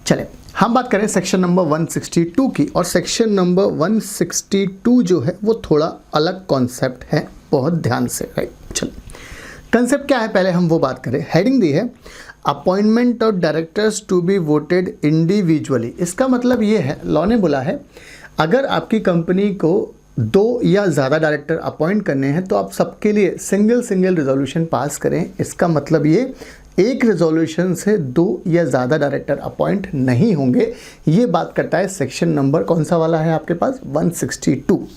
चले हम बात करें सेक्शन नंबर 162 की, और सेक्शन नंबर 162 जो है वो थोड़ा अलग कॉन्सेप्ट है, बहुत ध्यान से, राइट। चलो कंसेप्ट क्या है पहले हम वो बात करें। हेडिंग दी है appointment of directors to be voted individually. इसका मतलब ये है, लॉ ने बोला है अगर आपकी कंपनी को 2 या ज़्यादा डायरेक्टर अपॉइंट करने हैं तो आप सबके लिए सिंगल रेजोल्यूशन पास करें। इसका मतलब ये एक रेजोल्यूशन से 2 या ज़्यादा डायरेक्टर अपॉइंट नहीं होंगे। ये बात करता है सेक्शन नंबर कौन सा वाला है आपके पास, 162।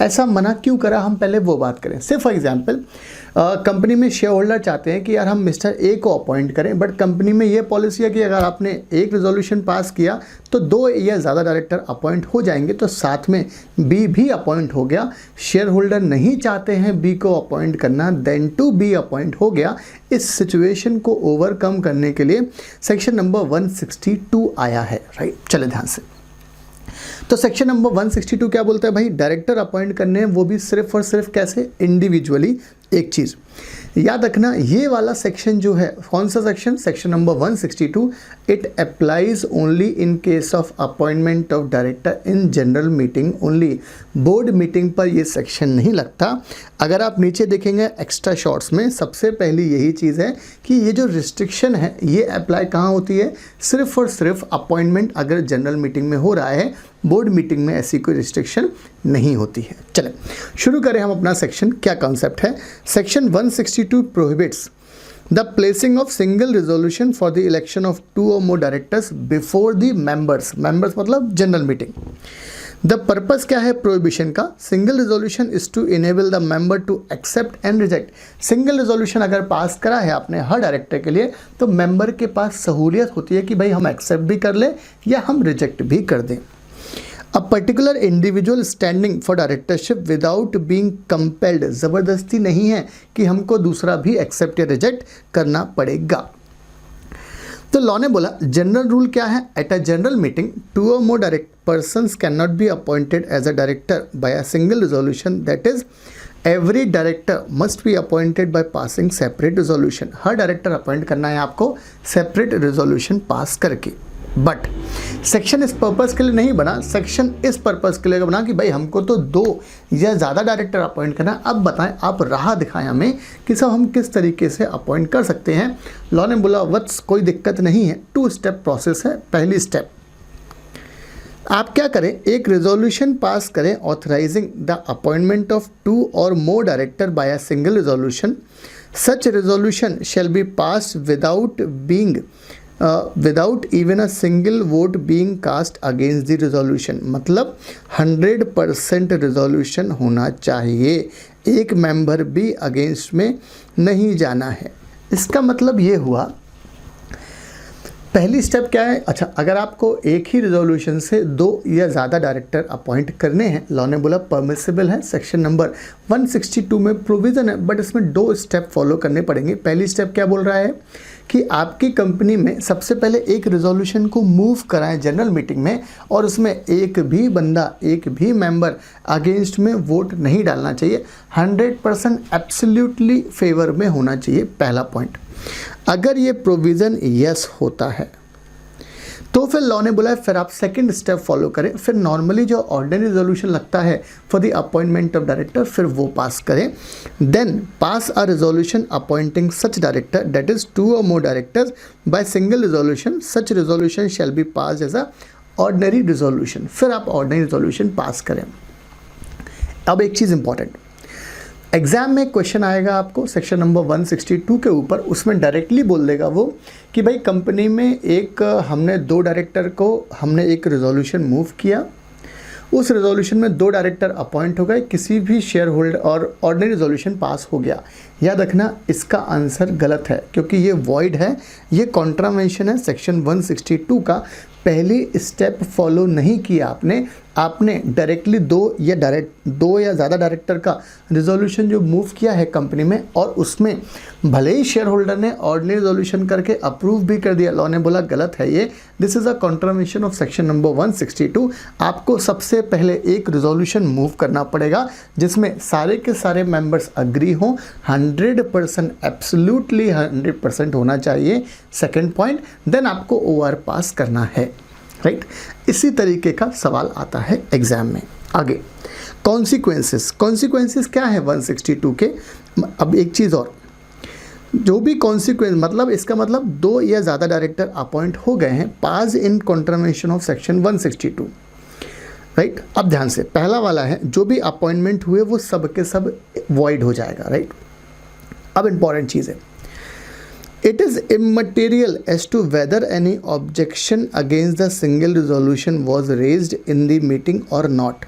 ऐसा मना क्यों करा, हम पहले वो बात करें। से फॉर एग्जांपल कंपनी में शेयर होल्डर चाहते हैं कि यार हम मिस्टर ए को अपॉइंट करें, बट कंपनी में ये पॉलिसी है कि अगर आपने एक रेजोल्यूशन पास किया तो 2 या ज़्यादा डायरेक्टर अपॉइंट हो जाएंगे, तो साथ में बी भी अपॉइंट हो गया। शेयर होल्डर नहीं चाहते हैं बी को अपॉइंट करना, देन टू बी अपॉइंट हो गया। इस सिचुएशन को ओवरकम करने के लिए सेक्शन नंबर 162 आया है, राइट। चले ध्यान से, तो सेक्शन नंबर 162 क्या बोलता है भाई, डायरेक्टर अपॉइंट करने हैं, वो भी सिर्फ और सिर्फ कैसे, इंडिविजुअली। एक चीज़ याद रखना, ये वाला सेक्शन जो है, कौन सा section, section number 162, it applies only in case of appointment of director in general meeting only. Board meeting पर ये सेक्शन नहीं लगता। अगर आप नीचे देखेंगे एक्स्ट्रा शॉर्ट्स में, सबसे पहली यही चीज़ है कि ये जो रिस्ट्रिक्शन है ये अप्लाई कहाँ होती है, सिर्फ और सिर्फ अपॉइंटमेंट अगर जनरल मीटिंग में हो रहा है, बोर्ड मीटिंग में ऐसी कोई रिस्ट्रिक्शन नहीं होती है। चलें शुरू करें हम अपना सेक्शन। क्या कॉन्सेप्ट है, section 162 prohibits the placing of single resolution for the election of 2 or more directors before the members मतलब जनरल मीटिंग। द पर्पस क्या है प्रोहिबिशन का, single resolution is to enable the member to accept and reject. Single resolution अगर pass करा है आपने हर director के लिए, तो मेंबर के पास सहूलियत होती है कि भाई हम एक्सेप्ट भी कर लें या हम रिजेक्ट भी कर दें। A particular individual standing for directorship without being compelled, ज़बरदस्ती नहीं है कि हमको दूसरा भी एक्सेप्ट या रिजेक्ट करना पड़ेगा। तो लॉ ने बोला जनरल रूल क्या है, at a general meeting 2 or more direct persons can not be appointed as a director by a single resolution, that is every director must be appointed by passing separate resolution. हर director appoint करना है आपको separate resolution pass करके। But section इस purpose के लिए नहीं बना, सेक्शन इस पर्पस के लिए बना कि भाई हमको तो 2 या ज़्यादा डायरेक्टर अपॉइंट करना। अब बताएं, आप राह दिखाएं हमें कि सब हम किस तरीके से अपॉइंट कर सकते हैं। लॉ ने बोला वत्स कोई दिक्कत नहीं है, 2 स्टेप प्रोसेस है। पहली स्टेप आप क्या करें, एक रेजोल्यूशन पास करें authorising the appointment of 2 or more director by a single resolution. Such resolution shall be pass without even a single vote being cast against the resolution. मतलब 100% resolution होना चाहिए, एक मेंबर भी अगेंस्ट में नहीं जाना है। इसका मतलब ये हुआ, पहली स्टेप क्या है, अच्छा अगर आपको एक ही रेजोल्यूशन से 2 या ज़्यादा डायरेक्टर अपॉइंट करने हैं, लॉ ने बोला परमिसिबल है, सेक्शन नंबर 162 में प्रोविज़न है, बट इसमें 2 स्टेप फॉलो करने पड़ेंगे। पहली स्टेप क्या बोल रहा है कि आपकी कंपनी में सबसे पहले एक रेजोल्यूशन को मूव कराएं जनरल मीटिंग में, और उसमें एक भी बंदा, एक भी मेंबर अगेंस्ट में वोट नहीं डालना चाहिए, 100% एब्सोल्युटली फेवर में होना चाहिए। पहला पॉइंट, अगर ये प्रोविज़न यस होता है तो फिर लॉ ने बोला है फिर आप सेकंड स्टेप फॉलो करें। फिर नॉर्मली जो ऑर्डिनरी रेजोल्यूशन लगता है for the appointment of director, फिर वो पास करें। Then pass a resolution appointing such director, that is 2 or more directors by single resolution. Such resolution shall be pass as a ordinary resolution. फिर आप ordinary resolution pass करें। अब एक चीज़ important, exam में क्वेश्चन आएगा आपको सेक्शन नंबर 162 के ऊपर, उसमें डायरेक्टली बोल देगा वो कि भाई कंपनी में हमने 2 डायरेक्टर को हमने एक रेजोल्यूशन मूव किया, उस रेजोल्यूशन में 2 डायरेक्टर अपॉइंट हो गए, किसी भी शेयर होल्डर और ऑर्डिनरी रेजोल्यूशन पास हो गया। याद रखना इसका आंसर गलत है क्योंकि ये वॉइड है, ये कॉन्ट्रावेंशन है सेक्शन 162 का। पहली स्टेप फॉलो नहीं किया आपने डायरेक्टली 2 या ज़्यादा डायरेक्टर का रिजोल्यूशन जो मूव किया है कंपनी में, और उसमें भले ही शेयर होल्डर ने ऑर्डिनरी रिजोल्यूशन करके अप्रूव भी कर दिया, लॉ ने बोला गलत है ये, this is a contravention of section number 162। आपको सबसे पहले एक रिजोल्यूशन मूव करना पड़ेगा जिसमें सारे के सारे मेंबर्स अग्री हों, 100% एब्सोल्युटली 100% होना चाहिए, सेकंड पॉइंट, देन आपको OR पास करना है, राइट। इसी तरीके का सवाल आता है एग्जाम में। आगे कॉन्सिक्वेंसेस क्या है 162 के। अब एक चीज़ और, जो भी कॉन्सिक्वेंस मतलब इसका मतलब 2 या ज़्यादा डायरेक्टर अपॉइंट हो गए हैं pass in contravention of section 162, right. अब ध्यान से, पहला वाला है जो भी अपॉइंटमेंट हुए वो सब के सब वॉइड हो जाएगा, राइट। अब इंपॉर्टेंट चीज़ है, it is immaterial as to whether any objection against the single resolution was raised in the meeting और नॉट।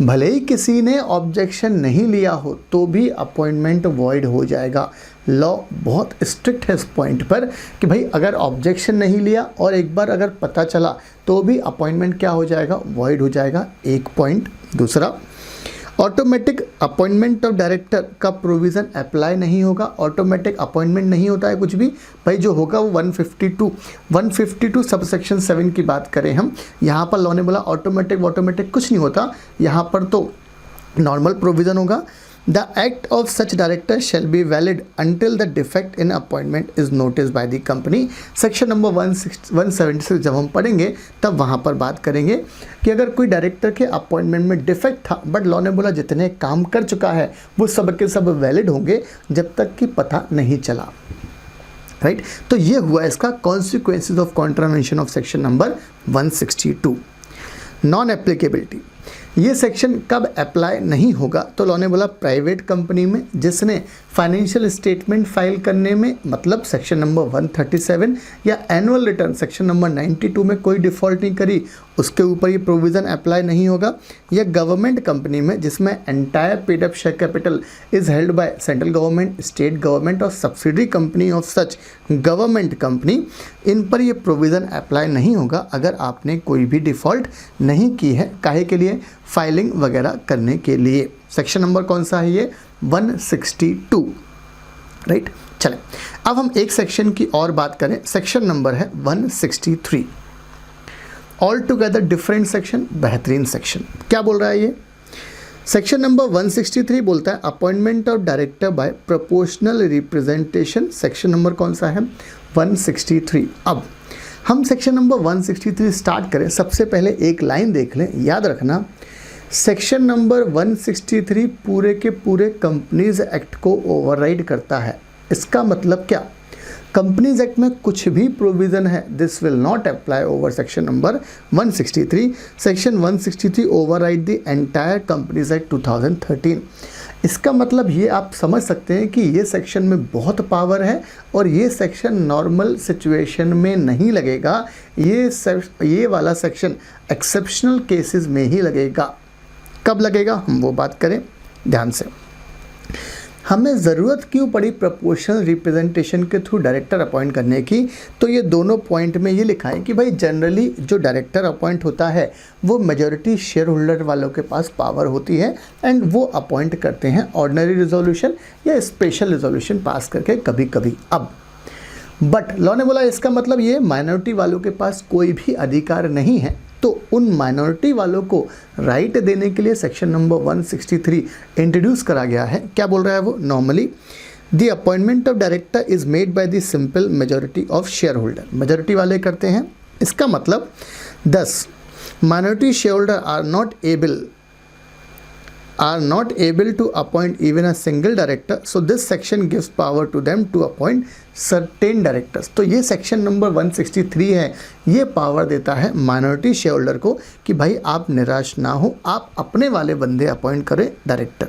भले ही किसी ने ऑब्जेक्शन नहीं लिया हो तो भी अपॉइंटमेंट वॉइड हो जाएगा। लॉ बहुत स्ट्रिक्ट है इस पॉइंट पर कि भाई अगर ऑब्जेक्शन नहीं लिया और एक बार अगर पता चला तो भी अपॉइंटमेंट क्या हो जाएगा, वॉइड हो जाएगा। एक पॉइंट। दूसरा, ऑटोमेटिक अपॉइंटमेंट ऑफ डायरेक्टर का प्रोविज़न अप्लाई नहीं होगा। ऑटोमेटिक अपॉइंटमेंट नहीं होता है कुछ भी, भाई जो होगा वो 152 सबसेक्शन 7 की बात करें हम। यहाँ पर लॉ ने बोला ऑटोमेटिक कुछ नहीं होता, यहाँ पर तो नॉर्मल प्रोविज़न होगा। The act of such director shall be valid until the defect in appointment is notice by the company. Section number 176 जब हम पढ़ेंगे तब वहाँ पर बात करेंगे कि अगर कोई डायरेक्टर के अपॉइंटमेंट में डिफेक्ट था बट लॉ ने बोला जितने काम कर चुका है वो सब के सब वैलिड होंगे जब तक कि पता नहीं चला, राइट। तो ये हुआ इसका consequences of contravention of section number 162। Non applicability, ये सेक्शन कब अप्लाई नहीं होगा, तो लॉ ने बोला प्राइवेट कंपनी में जिसने फाइनेंशियल स्टेटमेंट फाइल करने में मतलब सेक्शन नंबर 137 या एनुअल रिटर्न सेक्शन नंबर 92 में कोई डिफ़ॉल्ट नहीं करी, उसके ऊपर ये प्रोविज़न अप्लाई नहीं होगा। या गवर्नमेंट कंपनी में जिसमें entire paid up share capital is held by central government, state government और subsidiary company of such government company, इन पर ये प्रोविज़न अप्लाई नहीं होगा अगर आपने कोई भी डिफ़ॉल्ट नहीं की है। काहे के लिए, फाइलिंग वगैरह करने के लिए। सेक्शन नंबर कौन सा है ये, 162, राइट। चलें अब हम एक सेक्शन की और बात करें, सेक्शन नंबर है 163। ऑल टुगेदर डिफरेंट सेक्शन, बेहतरीन सेक्शन। क्या बोल रहा है ये, सेक्शन नंबर 163 बोलता है appointment of director by proportional representation. Section number कौन सा है, 163। अब हम सेक्शन नंबर 163 स्टार्ट करें, सबसे पहले एक लाइन देख लें, याद रखना सेक्शन नंबर 163 पूरे के पूरे कंपनीज एक्ट को ओवरराइड करता है। इसका मतलब क्या, कंपनीज एक्ट में कुछ भी प्रोविज़न है this will not apply over section number 163। Section 163 override the entire companies act 2013। इसका मतलब ये आप समझ सकते हैं कि ये सेक्शन में बहुत पावर है और ये सेक्शन नॉर्मल सिचुएशन में नहीं लगेगा, ये वाला सेक्शन एक्सेप्शनल केसेस में ही लगेगा। कब लगेगा हम वो बात करें ध्यान से। हमें ज़रूरत क्यों पड़ी प्रोपोर्शनल रिप्रेजेंटेशन के थ्रू डायरेक्टर अपॉइंट करने की, तो ये दोनों पॉइंट में ये लिखा है कि भाई जनरली जो डायरेक्टर अपॉइंट होता है वो मेजॉरिटी शेयर होल्डर वालों के पास पावर होती है एंड वो अपॉइंट करते हैं ऑर्डिनरी रिजोल्यूशन या स्पेशल रिजोल्यूशन पास करके कभी कभी। अब बट लॉ ने बोला इसका मतलब ये माइनॉरिटी वालों के पास कोई भी अधिकार नहीं है, तो उन माइनॉरिटी वालों को राइट देने के लिए सेक्शन नंबर 163 इंट्रोड्यूस करा गया है। क्या बोल रहा है वो, normally the appointment of director is made by the simple majority of share holder, majority वाले करते हैं। इसका मतलब 10 minority share holder are not able to appoint even a single director, so this section gives power to them to appoint certain directors। तो ये section number 163 है, ये power देता है माइनॉरिटी शेयर होल्डर को कि भाई आप निराश ना हो, आप अपने वाले बंदे अपॉइंट करें डायरेक्टर।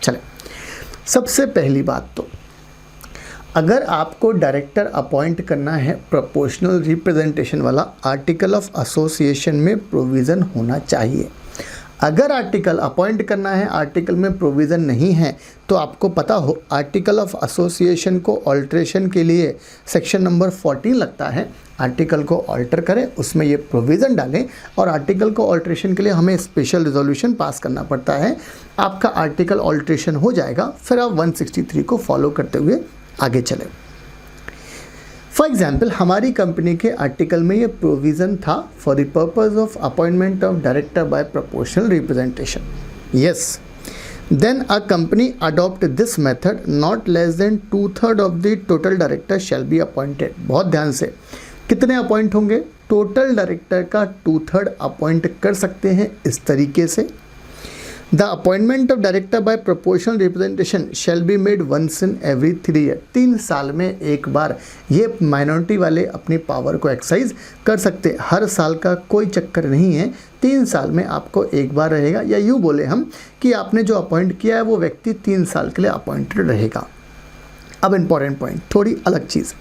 चले सबसे पहली बात, तो अगर आपको डायरेक्टर अपॉइंट करना है प्रोपोर्शनल रिप्रेजेंटेशन वाला, आर्टिकल ऑफ एसोसिएशन में प्रोविज़न होना चाहिए। अगर आर्टिकल अपॉइंट करना है आर्टिकल में प्रोविज़न नहीं है तो आपको पता हो आर्टिकल ऑफ एसोसिएशन को ऑल्ट्रेशन के लिए सेक्शन नंबर 14 लगता है। आर्टिकल को ऑल्टर करें, उसमें ये प्रोविज़न डालें और आर्टिकल को ऑल्ट्रेशन के लिए हमें स्पेशल रिजोल्यूशन पास करना पड़ता है। आपका आर्टिकल ऑल्ट्रेशन हो जाएगा, फिर आप 163 को फॉलो करते हुए आगे चलें। फॉर एग्जाम्पल हमारी कंपनी के आर्टिकल में ये प्रोविज़न था for the purpose of appointment of director by proportional representation. Yes, then a company adopt this method not less than 2/3 of the total director shall be appointed. बहुत ध्यान से, कितने appoint होंगे? Total director का 2/3 appoint कर सकते हैं इस तरीके से। The appointment of director by proportional representation shall be made once in every 3 year. 3 साल में एक बार ये माइनॉरिटी वाले अपनी पावर को एक्सरसाइज कर सकते हैं। हर साल का कोई चक्कर नहीं है, 3 साल में आपको एक बार रहेगा, या यूँ बोले हम कि आपने जो अपॉइंट किया है वो व्यक्ति 3 साल के लिए अपॉइंटेड रहेगा। अब इम्पॉर्टेंट पॉइंट, थोड़ी अलग चीज़,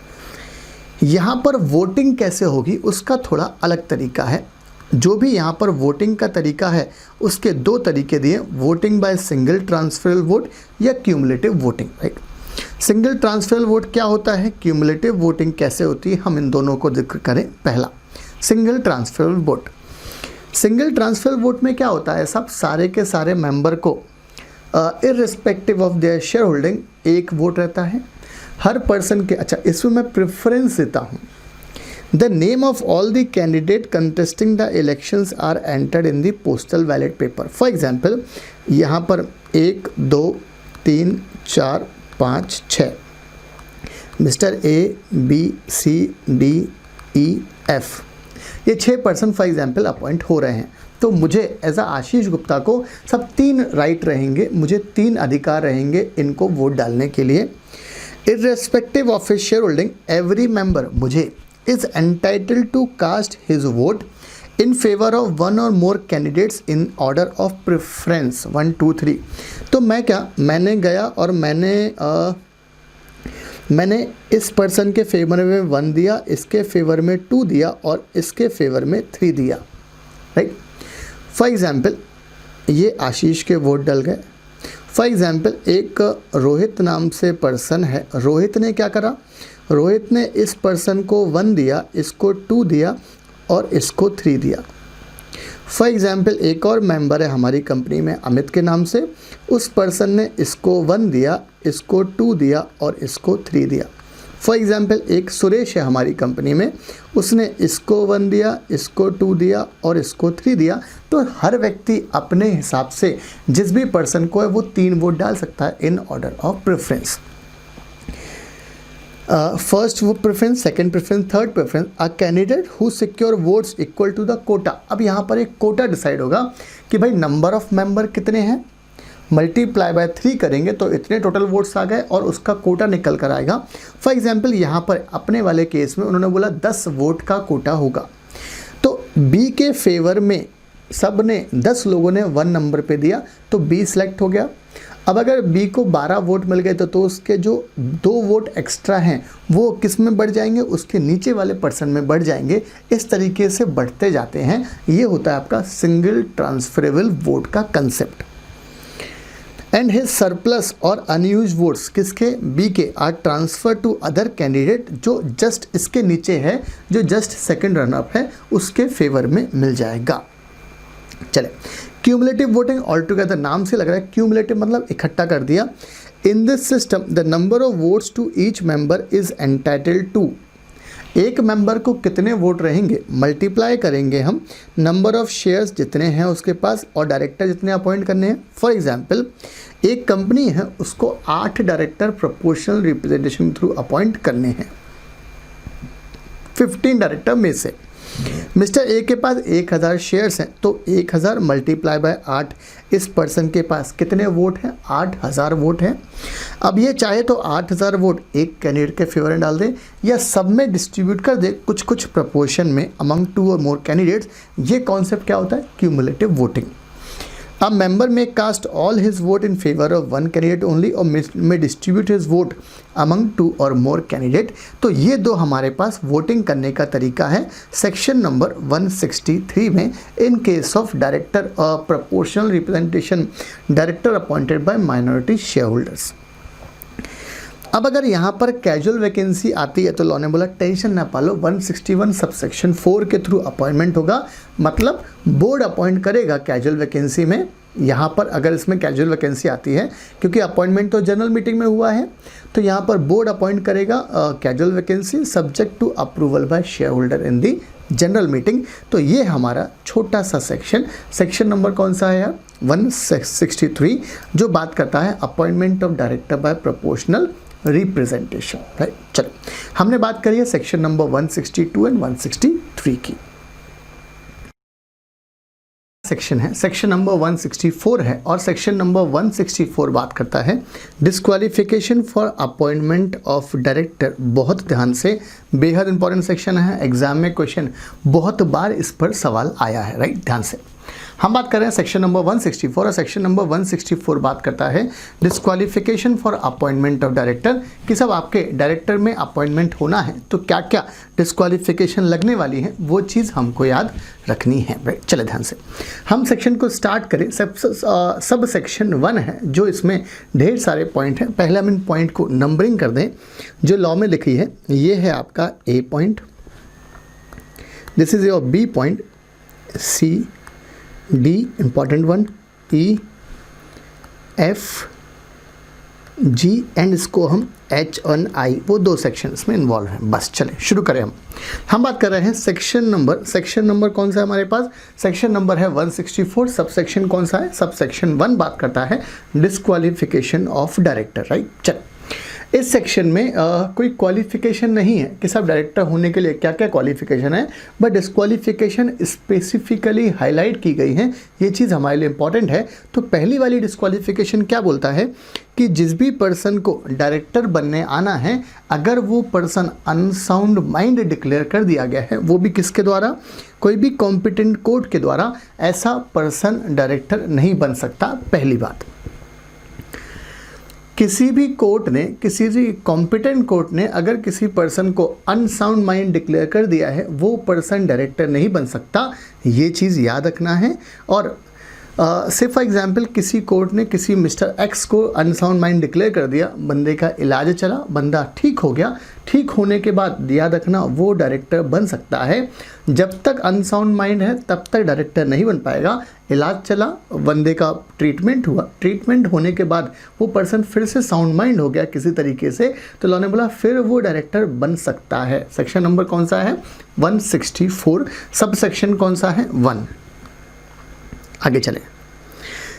यहाँ पर वोटिंग कैसे होगी उसका थोड़ा अलग तरीका है। जो भी यहाँ पर वोटिंग का तरीका है उसके 2 तरीके दिए, voting by single transferal vote या cumulative voting, right. Single transferal vote क्या होता है, क्यूमुलेटिव वोटिंग कैसे होती है, हम इन दोनों को जिक्र करें। पहला single transferal vote. Single transferal vote में क्या होता है, सब सारे के सारे मेंबर को irrespective of their share holding एक वोट रहता है हर पर्सन के। अच्छा, इसमें मैं प्रेफरेंस देता हूँ। The name of all the candidate contesting the elections are entered in the postal ballot paper. For example, यहाँ पर 1, 2, 3, 4, 5, 6 mister A, B, C, D, E, F, ये 6 पर्सन फॉर एग्जाम्पल अपॉइंट हो रहे हैं। तो मुझे एज अ आशीष गुप्ता को सब 3 राइट रहेंगे, मुझे 3 अधिकार रहेंगे इनको वोट डालने के लिए। Irrespective of his share holding every member मुझे is entitled to cast his vote in favor of one or more candidates in order of preference 1, 2, 3। तो मैंने गया और मैंने इस पर्सन के फेवर में 1 दिया, इसके फेवर में 2 दिया और इसके फेवर में 3 दिया, राइट। फॉर एग्जाम्पल ये आशीष के वोट डल गए। फॉर एग्जाम्पल एक रोहित नाम से पर्सन है, रोहित ने क्या करा, रोहित ने इस पर्सन को 1 दिया, इसको 2 दिया और इसको 3 दिया। फॉर एग्जाम्पल एक और मेंबर है हमारी कंपनी में अमित के नाम से, उस पर्सन ने इसको 1 दिया, इसको 2 दिया और इसको 3 दिया। फॉर एग्जाम्पल एक सुरेश है हमारी कंपनी में, उसने इसको 1 दिया, इसको 2 दिया और इसको 3 दिया। तो हर व्यक्ति अपने हिसाब से जिस भी पर्सन को है वो 3 वोट डाल सकता है in order of preference. First वो preference, second preference, third preference, a candidate who secure votes equal to the quota. अब यहाँ पर एक कोटा डिसाइड होगा कि भाई नंबर ऑफ मेंबर कितने हैं, मल्टीप्लाई बाय 3 करेंगे तो इतने टोटल वोट्स आ गए और उसका कोटा निकल कर आएगा। फॉर एग्जाम्पल यहाँ पर अपने वाले केस में उन्होंने बोला 10 वोट का कोटा होगा, तो बी के फेवर में सब ने 10 लोगों ने 1 नंबर पे दिया तो बी सिलेक्ट हो गया। अब अगर बी को 12 वोट मिल गए तो उसके जो 2 वोट एक्स्ट्रा हैं वो किस में बढ़ जाएंगे, उसके नीचे वाले पर्सन में बढ़ जाएंगे। इस तरीके से बढ़ते जाते हैं। ये होता है आपका सिंगल ट्रांसफरेबल वोट का कंसेप्ट। एंड हिज सरप्लस और अनयूज वोट्स किसके, बी के, are transfer to other candidate जो जस्ट इसके नीचे है, जो जस्ट सेकेंड रनअप है उसके फेवर में मिल जाएगा। चले, क्यूमुलेटिव वोटिंग ऑल टुगेदर, नाम से लग रहा है क्यूमुलेटिव मतलब इकट्ठा कर दिया। In this system the number of votes to each member is entitled to, एक मेंबर को कितने वोट रहेंगे मल्टीप्लाई करेंगे हम नंबर ऑफ शेयर्स जितने हैं उसके पास और डायरेक्टर जितने अपॉइंट करने हैं। फॉर एग्जांपल एक कंपनी है उसको 8 director proportional representation through appoint करने हैं 15 डायरेक्टर में से। मिस्टर ए के पास 1000 शेयर्स हैं तो 1000 मल्टीप्लाई बाय 8, इस पर्सन के पास कितने वोट हैं, 8000 वोट हैं। अब ये चाहे तो 8000 वोट एक कैंडिडेट के फेवर में डाल दे या सब में डिस्ट्रीब्यूट कर दे कुछ कुछ प्रपोर्शन में अमंग 2 और मोर कैंडिडेट्स। ये कॉन्सेप्ट क्या होता है, cumulative voting. A member may cast all his vote in favor of one candidate only or may distribute his vote among 2 or more candidate। तो ये 2 हमारे पास वोटिंग करने का तरीका है सेक्शन नंबर 163 में in case of director proportional representation director appointed by minority share holders. अब अगर यहाँ पर कैजुअल वैकेंसी आती है तो लॉ ने बोला टेंशन ना पालो, 161 सबसेक्शन 4 के थ्रू अपॉइंटमेंट होगा, मतलब बोर्ड अपॉइंट करेगा कैजुअल वैकेंसी में। यहाँ पर अगर इसमें कैजुअल वैकेंसी आती है क्योंकि अपॉइंटमेंट तो जनरल मीटिंग में हुआ है तो यहाँ पर बोर्ड अपॉइंट करेगा casual vacancy subject to approval by shareholder in the general meeting. तो ये हमारा छोटा सा सेक्शन नंबर कौन सा है यार, 163, जो बात करता है appointment of director by proportional representation, right. चलो, हमने बात करी है सेक्शन नंबर 162 एंड 163 की। सेक्शन है, सेक्शन नंबर 164 है, और सेक्शन नंबर 164 बात करता है disqualification for appointment of director. बहुत ध्यान से, बेहद इंपॉर्टेंट सेक्शन है, एग्जाम में क्वेश्चन बहुत बार इस पर सवाल आया है, राइट। ध्यान से हम बात कर रहे हैं सेक्शन नंबर 164, और सेक्शन नंबर 164 बात करता है disqualification for appointment of director, कि सब आपके डायरेक्टर में अपॉइंटमेंट होना है तो क्या क्या डिस्क्वालिफिकेशन लगने वाली है, वो चीज़ हमको याद रखनी है, राइट। चले ध्यान से हम सेक्शन को स्टार्ट करें। सब सेक्शन 1 है, जो इसमें ढेर सारे पॉइंट हैं। पहले हम इन पॉइंट को नंबरिंग कर दें जो लॉ में लिखी है। ये है आपका A point, this is your B point, C D important one, E F G and इसको हम एच और आई, वो 2 सेक्शंस में इन्वॉल्व हैं। बस चलें शुरू करें। हम बात कर रहे हैं सेक्शन नंबर कौन सा है हमारे पास, सेक्शन नंबर है 164। सब सेक्शन कौन सा है, सब सेक्शन 1 बात करता है डिस्क्वालिफिकेशन ऑफ डायरेक्टर, राइट। चल, इस सेक्शन में कोई क्वालिफिकेशन नहीं है कि सब डायरेक्टर होने के लिए क्या क्या क्वालिफिकेशन है, बट डिस्क्वालिफिकेशन स्पेसिफिकली हाईलाइट की गई है। ये चीज़ हमारे लिए इंपॉर्टेंट है। तो पहली वाली डिस्क्वालिफिकेशन क्या बोलता है कि जिस भी पर्सन को डायरेक्टर बनने आना है, अगर वो पर्सन अनसाउंड माइंड डिक्लेयर कर दिया गया है, वो भी किसके द्वारा, कोई भी कॉम्पिटेंट कोर्ट के द्वारा, ऐसा पर्सन डायरेक्टर नहीं बन सकता। पहली बात, किसी भी कोर्ट ने, किसी भी कॉम्पिटेंट कोर्ट ने अगर किसी पर्सन को अनसाउंड माइंड डिक्लेयर कर दिया है, वो पर्सन डायरेक्टर नहीं बन सकता। ये चीज़ याद रखना है। और से फॉर एग्जांपल किसी कोर्ट ने किसी मिस्टर एक्स को अनसाउंड माइंड डिक्लेयर कर दिया, बंदे का इलाज चला, बंदा ठीक हो गया, ठीक होने के बाद याद रखना वो डायरेक्टर बन सकता है। जब तक अनसाउंड माइंड है तब तक डायरेक्टर नहीं बन पाएगा। इलाज चला, बंदे का ट्रीटमेंट हुआ, ट्रीटमेंट होने के बाद वो पर्सन फिर से साउंड माइंड हो गया किसी तरीके से, तो लॉ ने बोला फिर वो डायरेक्टर बन सकता है। सेक्शन नंबर कौन सा है, 164। सब सेक्शन कौन सा है, 1। आगे चले।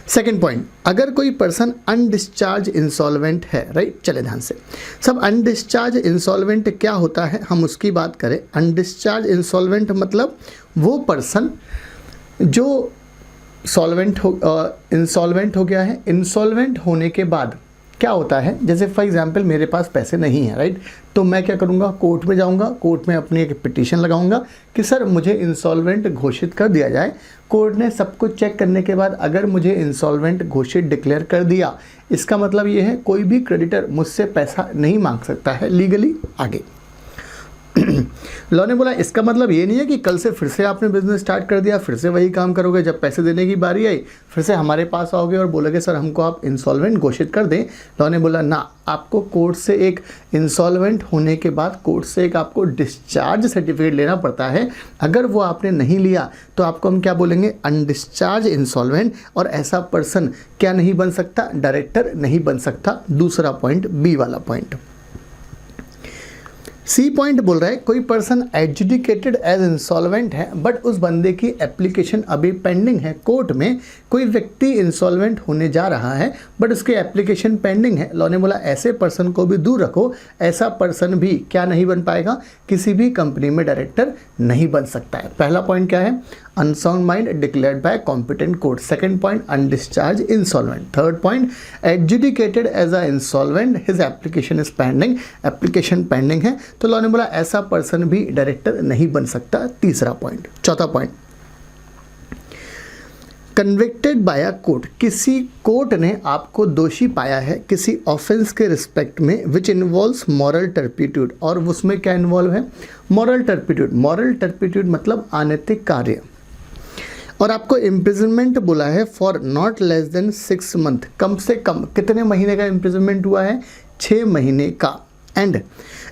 सेकेंड पॉइंट, अगर कोई पर्सन अनडिस्चार्ज इंसॉल्वेंट है, राइट। चले ध्यान से, सब अनडिस्चार्ज इंसॉल्वेंट क्या होता है हम उसकी बात करें। अनडिस्चार्ज इंसॉल्वेंट मतलब वो पर्सन जो इंसॉल्वेंट हो गया है। इंसॉल्वेंट होने के बाद क्या होता है, जैसे फॉर एग्जांपल मेरे पास पैसे नहीं हैं, राइट। तो मैं क्या करूँगा, कोर्ट में जाऊँगा, कोर्ट में अपनी एक पिटीशन लगाऊंगा कि सर मुझे इंसॉल्वेंट घोषित कर दिया जाए। कोर्ट ने सब कुछ चेक करने के बाद अगर मुझे इंसॉल्वेंट घोषित डिक्लेयर कर दिया, इसका मतलब ये है कोई भी क्रेडिटर मुझसे पैसा नहीं मांग सकता है लीगली। आगे लॉ ने बोला इसका मतलब ये नहीं है कि कल से फिर से आपने बिजनेस स्टार्ट कर दिया, फिर से वही काम करोगे, जब पैसे देने की बारी आई फिर से हमारे पास आओगे और बोलोगे सर हमको आप इंसॉल्वेंट घोषित कर दें। लॉ ने बोला ना, आपको कोर्ट से एक इंसॉल्वेंट होने के बाद कोर्ट से एक आपको डिस्चार्ज सर्टिफिकेट लेना पड़ता है। अगर वो आपने नहीं लिया तो आपको हम क्या बोलेंगे, अनडिस्चार्ज इंसॉल्वेंट। और ऐसा पर्सन क्या नहीं बन सकता, डायरेक्टर नहीं बन सकता। दूसरा पॉइंट, बी वाला पॉइंट। सी पॉइंट बोल रहा है कोई पर्सन एडजुडिकेटेड एज इंसॉल्वेंट है, बट उस बंदे की एप्लीकेशन अभी पेंडिंग है कोर्ट में। कोई व्यक्ति इंसॉल्वेंट होने जा रहा है बट उसकी एप्लीकेशन पेंडिंग है। लॉ ने बोला ऐसे पर्सन को भी दूर रखो। ऐसा पर्सन भी क्या नहीं बन पाएगा, किसी भी कंपनी में डायरेक्टर नहीं बन सकता है। पहला पॉइंट क्या है, unsound mind declared by competent court. Second point, undischarged insolvent. Third point, adjudicated as a insolvent, his application is pending. Application pending है तो लॉ ने बोला ऐसा पर्सन भी डायरेक्टर नहीं बन सकता। तीसरा पॉइंट। चौथा point, convicted by a court, किसी कोर्ट ने आपको दोषी पाया है किसी ऑफेंस के रिस्पेक्ट में विच इन्वॉल्व्स मॉरल टर्पिट्यूड। और उसमें क्या इन्वॉल्व है, मॉरल टर्पिट्यूड। मॉरल टर्पिट्यूड मतलब अनैतिक कार्य। और आपको इम्प्रिजनमेंट बोला है for not less than 6 month. कम से कम कितने महीने का इम्प्रिजनमेंट हुआ है, 6 महीने का। एंड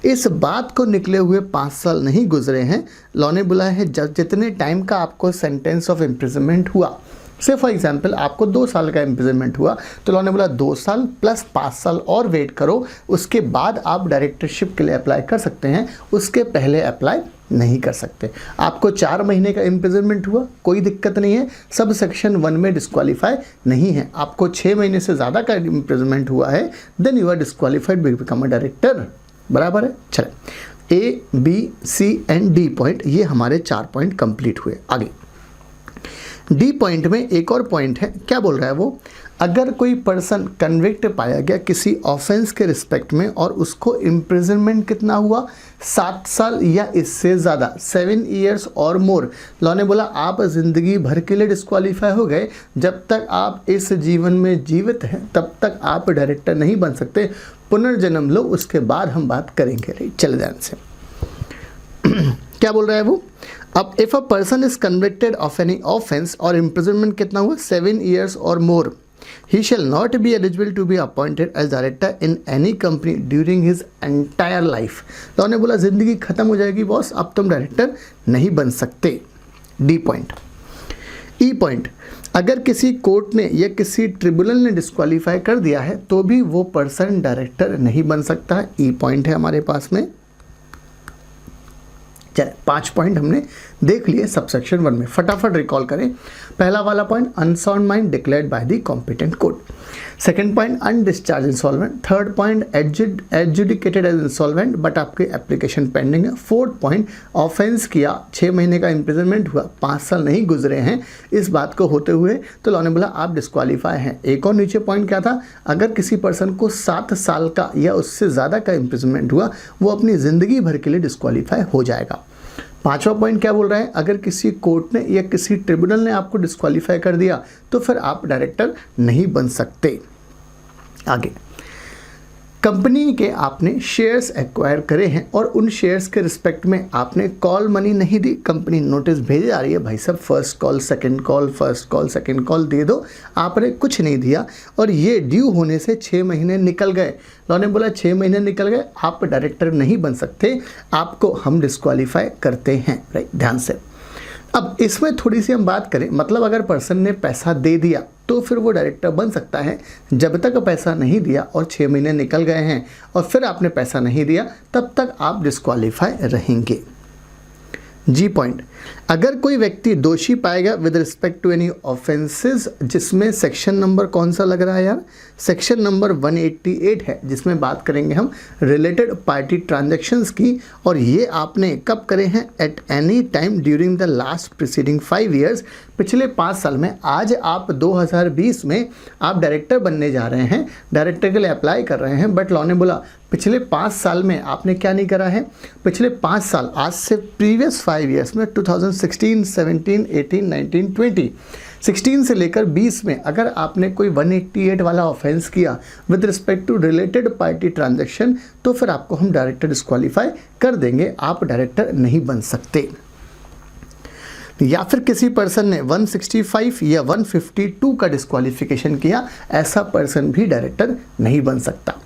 इस बात को निकले हुए 5 साल नहीं गुजरे हैं। लॉ ने बोला है जब जितने टाइम का आपको सेंटेंस ऑफ इम्प्रिजनमेंट हुआ, से फॉर एग्जाम्पल आपको 2 साल का इम्प्रिजनमेंट हुआ, तो लॉ ने बोला 2 साल प्लस 5 साल और वेट करो, उसके बाद आप डायरेक्टरशिप के लिए अप्लाई कर सकते हैं, उसके पहले अप्लाई नहीं कर सकते। आपको 4 महीने का इम्प्रिजनमेंट हुआ, कोई दिक्कत नहीं है, सब सेक्शन 1 में डिस्क्वालीफाई नहीं है। आपको 6 महीने से ज़्यादा का इम्प्रिजनमेंट हुआ है, then you are disqualified to become a director. बराबर है। चले, A, B, C and D point, ये हमारे 4 पॉइंट कंप्लीट हुए। आगे D पॉइंट में एक और पॉइंट है, क्या बोल रहा है वो, अगर कोई पर्सन कन्विक्ट पाया गया किसी ऑफेंस के रिस्पेक्ट में और उसको इम्प्रिजनमेंट कितना हुआ, 7 साल या इससे ज़्यादा, 7 ईयर्स और मोर। लॉ ने बोला आप ज़िंदगी भर के लिए डिस्क्वालीफाई हो गए, जब तक आप इस जीवन में जीवित हैं तब तक आप डायरेक्टर नहीं बन सकते, पुनर्जन्म लो, उसके बाद हम बात करेंगे। चले ध्यान से क्या बोल रहा है वो, अब if a person is convicted of any offence और इम्प्रिजनमेंट कितना हुआ, 7 ईयर्स और मोर, he shall not be eligible to be appointed as director in any company during his entire life। तो उन्होंने बोला जिंदगी खत्म हो जाएगी बॉस, अब तुम डायरेक्टर नहीं बन सकते। D point. ई पॉइंट, अगर किसी कोर्ट ने या किसी ट्रिब्यूनल ने डिस्क्वालीफाई कर दिया है तो भी वो पर्सन डायरेक्टर नहीं बन सकता है। ई पॉइंट है हमारे पास में। चले 5 पॉइंट हमने देख लिए सबसेक्शन 1 में, फटाफट रिकॉल करें। पहला वाला point, unsound mind declared by the competent court. Second point, undischarged insolvent. Third point, adjudicated as insolvent but आपकी एप्लीकेशन पेंडिंग है। फोर्थ पॉइंट, ऑफेंस किया, 6 महीने का इम्प्रिजनमेंट हुआ, 5 साल नहीं गुजरे हैं इस बात को होते हुए, तो लॉ ने बोला आप डिस्क्वालीफाई हैं। एक और नीचे पॉइंट क्या था, अगर किसी पर्सन को 7 साल का या उससे ज़्यादा का इम्प्रिजनमेंट हुआ वो अपनी ज़िंदगी भर के लिए डिस्क्वालीफाई हो जाएगा। 5वां पॉइंट क्या बोल रहा है, अगर किसी कोर्ट ने या किसी ट्रिब्यूनल ने आपको डिस्क्वालीफाई कर दिया तो फिर आप डायरेक्टर नहीं बन सकते। आगे, कंपनी के आपने शेयर्स एक्वायर करे हैं और उन शेयर्स के रिस्पेक्ट में आपने कॉल मनी नहीं दी, कंपनी नोटिस भेज आ रही है भाई साहब first call second call, first call second call दे दो, आपने कुछ नहीं दिया और ये ड्यू होने से 6 महीने निकल गए। लॉ ने बोला 6 महीने निकल गए, आप डायरेक्टर नहीं बन सकते, आपको हम डिस्क्वालीफाई करते हैं। राइट, ध्यान से। अब इसमें थोड़ी सी हम बात करें, मतलब अगर पर्सन ने पैसा दे दिया तो फिर वो डायरेक्टर बन सकता है। जब तक पैसा नहीं दिया और 6 महीने निकल गए हैं और फिर आपने पैसा नहीं दिया तब तक आप डिस्क्वालीफाई रहेंगे। जी पॉइंट, अगर कोई व्यक्ति दोषी पाएगा with respect to any offences, जिसमें सेक्शन नंबर कौन सा लग रहा है यार, सेक्शन नंबर 188 है, जिसमें बात करेंगे हम रिलेटेड पार्टी ट्रांजैक्शंस की, और ये आपने कब करे हैं, at any time during the last preceding 5 years, पिछले 5 साल में। आज आप 2020 में आप डायरेक्टर बनने जा रहे हैं, डायरेक्टर के लिए अप्लाई कर रहे हैं, बट लॉ ने बोला पिछले 5 साल में आपने क्या नहीं करा है, पिछले 5 साल आज से प्रीवियस 5 ईयर्स में 2016, 17, 18, 19, 20, 16 से लेकर 20 में अगर आपने कोई 188 वाला ऑफेंस किया with respect to related party transaction तो फिर आपको हम डायरेक्टर डिस्क्वालीफाई कर देंगे, आप डायरेक्टर नहीं बन सकते। या फिर किसी पर्सन ने 165 या 152 का डिस्क्वालिफिकेशन किया, ऐसा पर्सन भी डायरेक्टर नहीं बन सकता।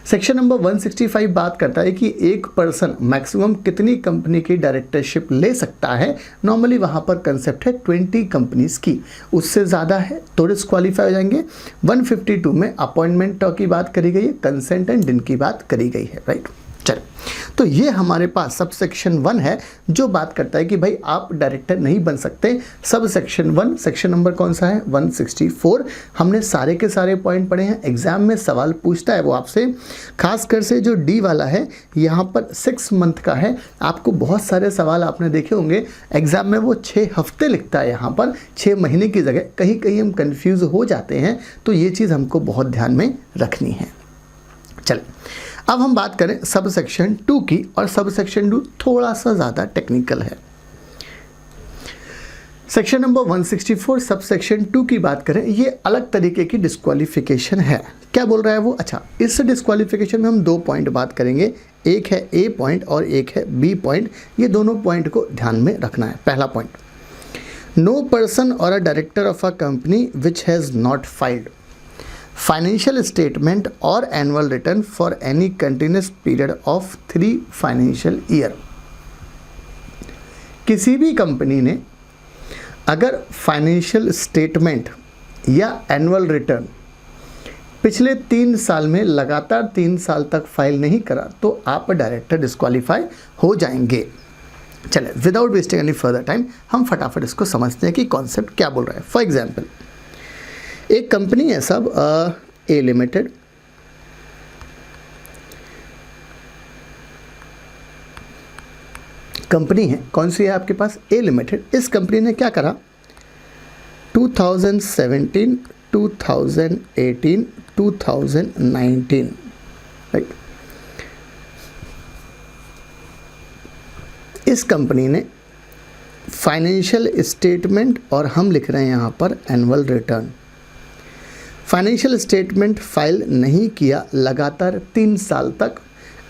सेक्शन नंबर 165 बात करता है कि एक पर्सन मैक्सिमम कितनी कंपनी की डायरेक्टरशिप ले सकता है। नॉर्मली वहाँ पर कंसेप्ट है 20 कंपनीज की, उससे ज़्यादा है तो डिस्क्वालीफाई हो जाएंगे। 152 में अपॉइंटमेंट की बात करी गई है, कंसेंट एंड डिन की बात करी गई है। राइट, चल, तो ये हमारे पास सब सेक्शन 1 है जो बात करता है कि भाई आप डायरेक्टर नहीं बन सकते। सब सेक्शन 1, सेक्शन नंबर कौन सा है, 164। हमने सारे के सारे पॉइंट पढ़े हैं। एग्जाम में सवाल पूछता है वो आपसे, खासकर से जो डी वाला है यहाँ पर 6 मंथ का है। आपको बहुत सारे सवाल आपने देखे होंगे एग्जाम में, वो 6 हफ्ते लिखता है, यहाँ पर 6 महीने की जगह कहीं कहीं हम कंफ्यूज हो जाते हैं, तो ये चीज़ हमको बहुत ध्यान में रखनी है। चल, अब हम बात करें सब सेक्शन 2 की, और सब सेक्शन 2 थोड़ा सा ज़्यादा टेक्निकल है। सेक्शन नंबर 164 सब सेक्शन 2 की बात करें, ये अलग तरीके की डिस्क्वालिफिकेशन है। क्या बोल रहा है वो, अच्छा, इस डिस्क्वालिफिकेशन में हम 2 पॉइंट बात करेंगे, एक है ए पॉइंट और एक है बी पॉइंट। ये दोनों पॉइंट को ध्यान में रखना है। पहला पॉइंट, नो पर्सन और a director of a company which has not filed financial statement और annual return for any continuous period of 3 financial year. किसी भी कंपनी ने अगर फाइनेंशियल स्टेटमेंट या एनुअल रिटर्न पिछले 3 साल में लगातार 3 साल तक फाइल नहीं करा तो आप डायरेक्टर डिस्क्वालीफाई हो जाएंगे। चले without wasting any further time हम फटाफट इसको समझते हैं कि कॉन्सेप्ट क्या बोल रहा है। फॉर एग्जाम्पल एक कंपनी है सब ए लिमिटेड, कंपनी है कौन सी है आपके पास, ए लिमिटेड। इस कंपनी ने क्या करा 2017, 2018, 2019 राइट। इस कंपनी ने फाइनेंशियल स्टेटमेंट और हम लिख रहे हैं यहाँ पर annual return, financial statement file नहीं किया लगातार 3 साल तक।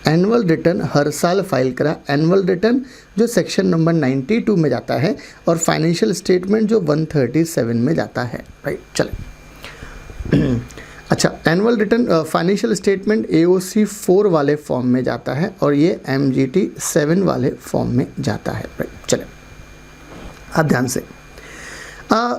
एनुअल रिटर्न हर साल फाइल करा, एनुअल रिटर्न जो सेक्शन नंबर 92 में जाता है और फाइनेंशियल स्टेटमेंट जो 137 में जाता है राइट। चले अच्छा, annual return financial statement AOC 4 वाले फॉर्म में जाता है और ये MGT 7 वाले फॉर्म में जाता है राइट। चले अब ध्यान से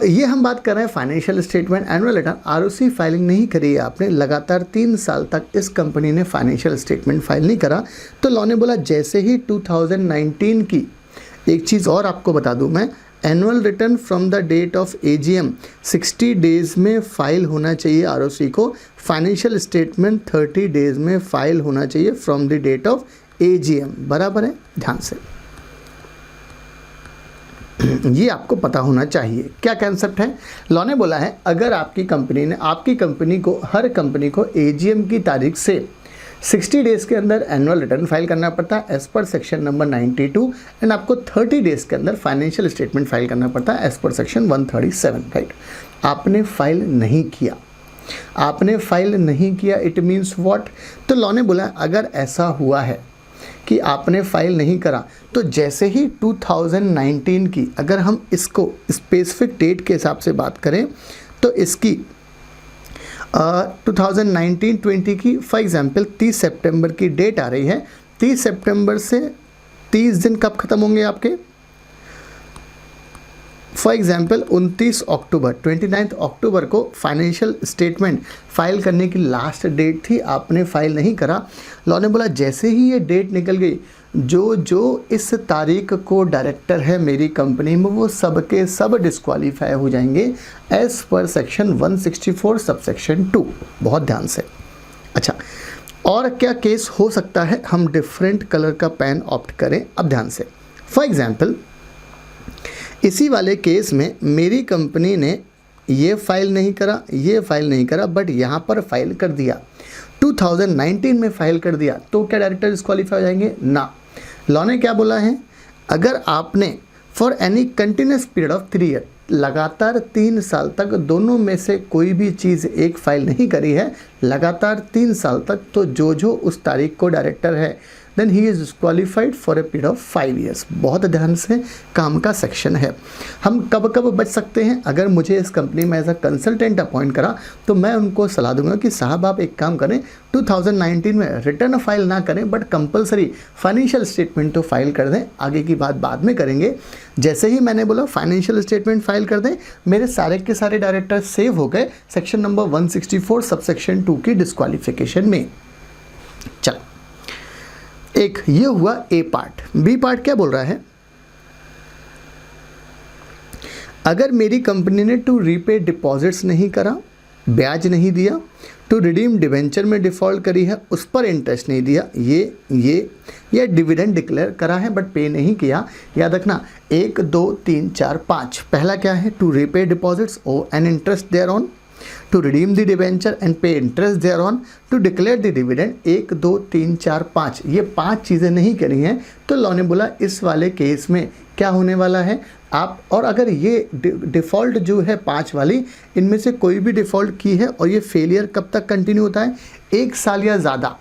ये हम बात कर रहे हैं financial statement annual return. ROC filing नहीं करी है आपने, लगातार 3 साल तक इस कंपनी ने फाइनेंशियल स्टेटमेंट फाइल नहीं करा, तो लॉ ने बोला जैसे ही 2019 की एक चीज़ और आपको बता दूं मैं, annual return from the date of AGM 60 days में फाइल होना चाहिए ROC को, फाइनेंशियल स्टेटमेंट 30 डेज़ में फाइल होना चाहिए from the date of AGM। बराबर है, ध्यान से ये आपको पता होना चाहिए। क्या कंसेप्ट है, लॉ ने बोला है अगर आपकी कंपनी को हर कंपनी को AGM की तारीख से 60 डेज़ के अंदर एनुअल रिटर्न फाइल करना पड़ता है as per section number 92 and आपको 30 डेज़ के अंदर फाइनेंशियल स्टेटमेंट फाइल करना पड़ता है एज़ पर सेक्शन 137 राइट। आपने फाइल नहीं किया, इट मीन्स व्हाट, तो लॉ ने बोला अगर ऐसा हुआ है कि आपने फाइल नहीं करा तो जैसे ही 2019 की अगर हम इसको स्पेसिफिक डेट के हिसाब से बात करें तो इसकी 2019-20 की फॉर एग्जांपल 30 सितंबर की डेट आ रही है। 30 सितंबर से 30 दिन कब ख़त्म होंगे आपके, फॉर एग्जाम्पल 29 अक्टूबर 29 अक्टूबर को फाइनेंशियल स्टेटमेंट फाइल करने की लास्ट डेट थी, आपने फाइल नहीं करा। लॉ ने बोला जैसे ही ये डेट निकल गई, जो इस तारीख को डायरेक्टर है मेरी कंपनी में वो सब के सब डिस्क्वालीफाई हो जाएंगे एज पर सेक्शन 164 सबसेक्शन 2। बहुत ध्यान से। अच्छा, और क्या केस हो सकता है, हम डिफरेंट कलर का पेन ऑप्ट करें। अब ध्यान से, फॉर एग्जाम्पल इसी वाले केस में मेरी कंपनी ने ये फाइल नहीं करा बट यहाँ पर फाइल कर दिया, 2019 में फाइल कर दिया, तो क्या डायरेक्टर डिस्क्वालीफाई हो जाएंगे ना। लॉ ने क्या बोला है, अगर आपने for any continuous period of 3 year लगातार 3 साल तक दोनों में से कोई भी चीज़ एक फाइल नहीं करी है लगातार 3 साल तक, तो जो उस तारीख को डायरेक्टर है then he is disqualified for a period of 5 years. बहुत ध्यान से काम का सेक्शन है। हम कब बच सकते हैं, अगर मुझे इस कंपनी में एज अ कंसल्टेंट अपॉइंट करा तो मैं उनको सलाह दूंगा कि साहब आप एक काम करें, 2019 में रिटर्न फाइल ना करें बट कंपलसरी फाइनेंशियल स्टेटमेंट तो फाइल कर दें, आगे की बात बाद में करेंगे। जैसे ही मैंने बोला फाइनेंशियल स्टेटमेंट फाइल कर दें, मेरे सारे के सारे डायरेक्टर सेव हो गए सेक्शन नंबर 164 सबसेक्शन 2 की डिस्क्वालिफिकेशन में। चलो, एक ये हुआ ए पार्ट। बी पार्ट क्या बोल रहा है, अगर मेरी कंपनी ने टू रीपे डिपॉजिट्स नहीं करा, ब्याज नहीं दिया, टू रिडीम डिवेंचर में डिफ़ॉल्ट करी है, उस पर इंटरेस्ट नहीं दिया, ये डिविडेंड डिक्लेयर करा है बट पे नहीं किया। याद रखना 1 2 3 4 5। पहला क्या है, to repay deposits on interest thereon, to redeem the debenture and pay interest thereon, to declare the dividend। 1 2 3 4 5 ये 5 चीज़ें नहीं करी हैं, तो लॉ ने बोला इस वाले केस में क्या होने वाला है आप, और अगर ये डिफ़ॉल्ट जो है 5 वाली, इनमें से कोई भी डिफ़ॉल्ट की है और ये फेलियर कब तक कंटिन्यू होता है, 1 साल या ज़्यादा,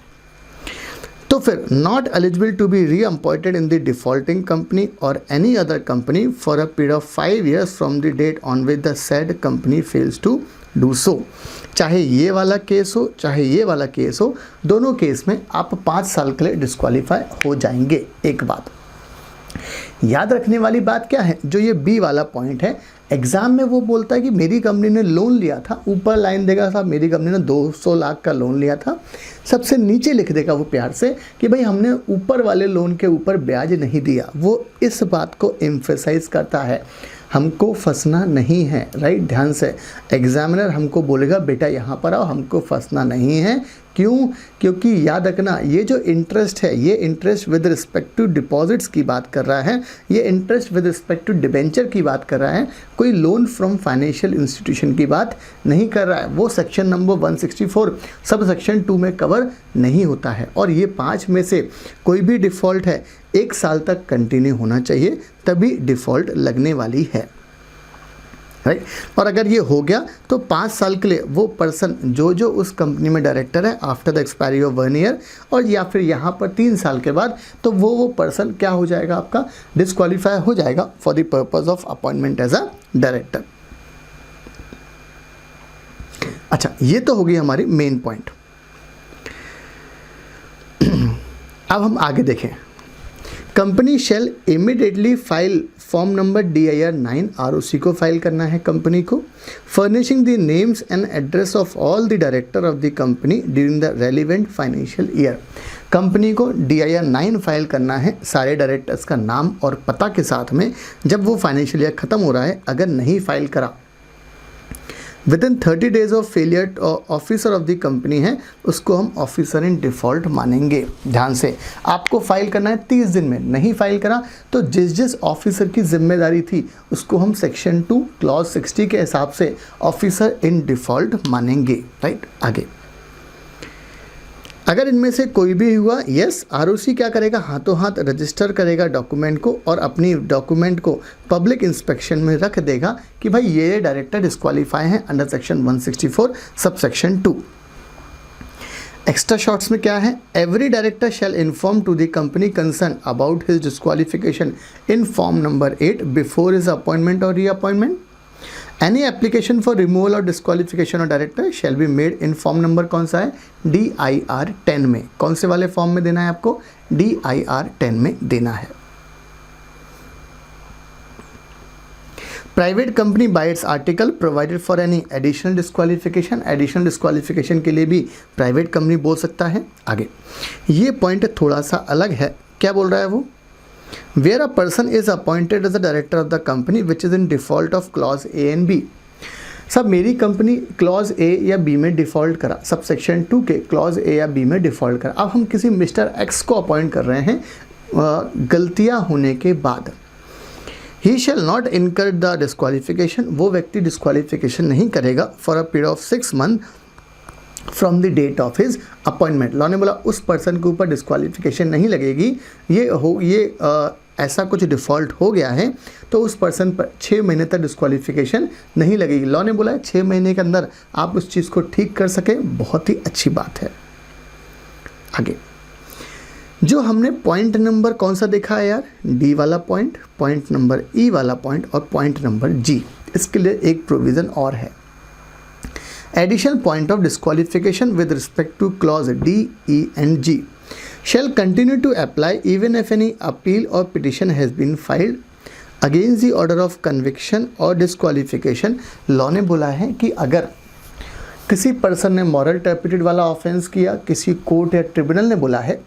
तो फिर not eligible to be reappointed in the defaulting company और any other company for a period of 5 years from the date on which the said company fails to do so. चाहे ये वाला केस हो चाहे ये वाला केस हो, दोनों केस में आप 5 साल के लिए डिस्क्वालीफाई हो जाएंगे। एक बात याद रखने वाली बात क्या है, जो ये बी वाला पॉइंट है, एग्ज़ाम में वो बोलता है कि मेरी कंपनी ने लोन लिया था, ऊपर लाइन देगा साहब मेरी कंपनी ने 200 लाख का लोन लिया था, सबसे नीचे लिख देगा वो प्यार से कि भाई हमने ऊपर वाले लोन के ऊपर ब्याज नहीं दिया। वो इस बात को एम्फेसाइज करता है, हमको फंसना नहीं है, राइट। ध्यान से, एग्जामिनर हमको बोलेगा बेटा यहाँ पर आओ, हमको फंसना नहीं है। क्यों? क्योंकि याद रखना ये जो इंटरेस्ट है, ये interest with respect to deposits की बात कर रहा है, ये interest with respect to debenture की बात कर रहा है, कोई लोन फ्रॉम फाइनेंशियल इंस्टीट्यूशन की बात नहीं कर रहा है। वो सेक्शन नंबर 164 सब सेक्शन 2 में कवर नहीं होता है। और ये 5 में से कोई भी डिफ़ॉल्ट है 1 साल तक कंटिन्यू होना चाहिए, तभी डिफ़ॉल्ट लगने वाली है, राइट। और अगर ये हो गया तो 5 साल के लिए वो पर्सन जो उस कंपनी में डायरेक्टर है after the expiry of 1 year, और या फिर यहाँ पर 3 साल के बाद, तो वो पर्सन क्या हो जाएगा, आपका डिस्क्वालीफाई हो जाएगा for the purpose of appointment as a director. अच्छा, ये तो होगी हमारी मेन पॉइंट। अब हम आगे देखें। Company shall immediately file form number DIR 9, ROC को फाइल करना है कंपनी को, furnishing the names and address of all the director of the company during the relevant financial year. Company को DIR 9 फाइल करना है सारे डायरेक्टर्स का नाम और पता के साथ में, जब वो फाइनेंशियल ईयर ख़त्म हो रहा है। अगर नहीं फाइल करा within 30 days of failure officer of the company है, उसको हम ऑफिसर इन डिफ़ॉल्ट मानेंगे। ध्यान से, आपको फाइल करना है 30 दिन में, नहीं फाइल करा तो जिस ऑफिसर की जिम्मेदारी थी उसको हम सेक्शन 2 क्लॉज 60 के हिसाब से ऑफिसर इन डिफ़ॉल्ट मानेंगे, राइट। आगे, अगर इनमें से कोई भी हुआ, यस, ROC क्या करेगा, हाथों हाथ रजिस्टर करेगा डॉक्यूमेंट को और अपनी डॉक्यूमेंट को पब्लिक इंस्पेक्शन में रख देगा कि भाई ये डायरेक्टर डिस्क्वालीफाई हैं under section 164 sub section 2। Extra shorts में क्या है, every director shall inform to the company concern about his disqualification in form number 8 before his appointment और reappointment. Any application for removal और disqualification of director shall be made in form number कौन सा है, DIR 10 में। कौन से वाले form में देना है आपको, DIR 10 में देना है। Private company by it's article provided for any additional disqualification, additional disqualification के लिए भी प्राइवेट कंपनी बोल सकता है। आगे, ये पॉइंट थोड़ा सा अलग है, क्या बोल रहा है वो, where a person is appointed as the director of the company which is in default of clause A and B। सब मेरी कंपनी क्लॉज A या B में डिफ़ॉल्ट करा, सब सेक्शन 2 के क्लॉज A या B में डिफ़ॉल्ट करा। अब हम किसी मिस्टर X को अपॉइंट कर रहे हैं गलतियां होने के बाद। He shall not incur the disqualification, वो व्यक्ति डिस्क्वालिफिकेशन नहीं करेगा for a period of 6 month from the date of his appointment. Law ने बोला उस पर्सन के ऊपर डिस्क्वालिफिकेशन नहीं लगेगी, ऐसा कुछ डिफ़ॉल्ट हो गया है तो उस पर्सन पर 6 महीने तक डिस्क्वालिफिकेशन नहीं लगेगी। लॉ ने बोला है 6 महीने के अंदर आप उस चीज़ को ठीक कर सके, बहुत ही अच्छी बात है। आगे, जो हमने पॉइंट नंबर कौन सा देखा है यार, D वाला पॉइंट, पॉइंट नंबर E वाला पॉइंट और पॉइंट नंबर G। इसके लिए एक प्रोविज़न और है, additional point of disqualification with respect to clause D, E and G shall continue to apply even if any appeal or petition has been filed against the order of conviction or disqualification। Law ने बोला है कि अगर किसी person ने moral turpitude वाला offence किया, किसी कोर्ट या ट्रिब्यूनल ने बोला है,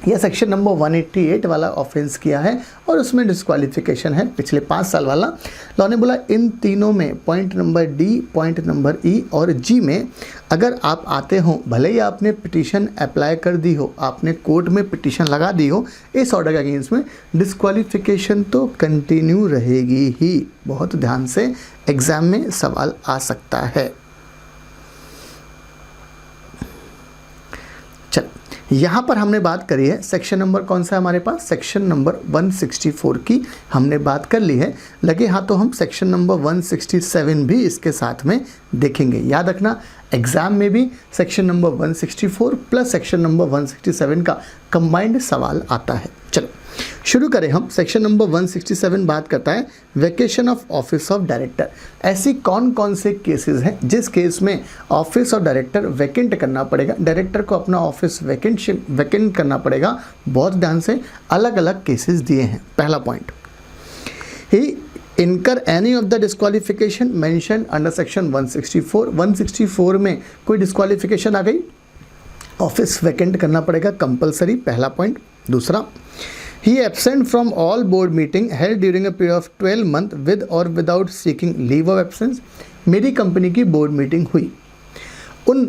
या सेक्शन नंबर 188 वाला ऑफेंस किया है और उसमें डिस्क्वालिफिकेशन है पिछले 5 साल वाला, लॉ ने बोला इन तीनों में point number D, point number E और G में अगर आप आते हो, भले ही आपने पिटीशन अप्लाई कर दी हो, आपने कोर्ट में पिटीशन लगा दी हो, इस ऑर्डर के अगेंस्ट में डिस्क्वालिफिकेशन तो कंटिन्यू रहेगी ही। बहुत ध्यान से, एग्जाम में सवाल आ सकता है। चल, यहाँ पर हमने बात करी है सेक्शन नंबर कौन सा है हमारे पास, सेक्शन नंबर 164 की हमने बात कर ली है। लगे हाँ तो हम सेक्शन नंबर 167 भी इसके साथ में देखेंगे। याद रखना, एग्जाम में भी section number 164 plus section number 167 का कंबाइंड सवाल आता है। चलो शुरू करें हम। सेक्शन नंबर 167 बात करता है vacation of office of director. ऐसी कौन कौन से केसेस हैं जिस केस में ऑफिस ऑफ डायरेक्टर वैकेंट करना पड़ेगा, डायरेक्टर को अपना ऑफिस वैकेंट करना पड़ेगा। बहुत ध्यान से, अलग अलग केसेस दिए हैं। पहला पॉइंट, ही इनकर any of the disqualification mention under section 164। 164 में कोई डिस्क्वालिफिकेशन आ गई, ऑफिस वैकेंट करना पड़ेगा कंपलसरी, पहला पॉइंट। दूसरा, he absent from all board meeting held during a period of 12 month with और without seeking leave of absence. मेरी कंपनी की बोर्ड मीटिंग हुई, उन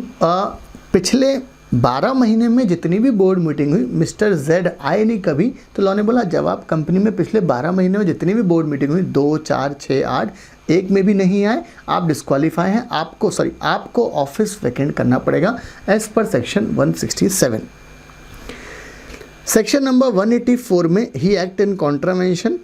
पिछले 12 महीने में जितनी भी बोर्ड मीटिंग हुई मिस्टर जेड आए नहीं कभी। तो लॉ ने बोला जब आप कंपनी में पिछले 12 महीने में जितनी भी बोर्ड मीटिंग हुई 2, 4, 6, 8 एक में भी नहीं आए, आप डिस्क्वालीफाई हैं, आपको ऑफिस वैकेंट करना पड़ेगा as per section 167। Section number 184 में ही एक्ट इन कॉन्ट्रावेंशन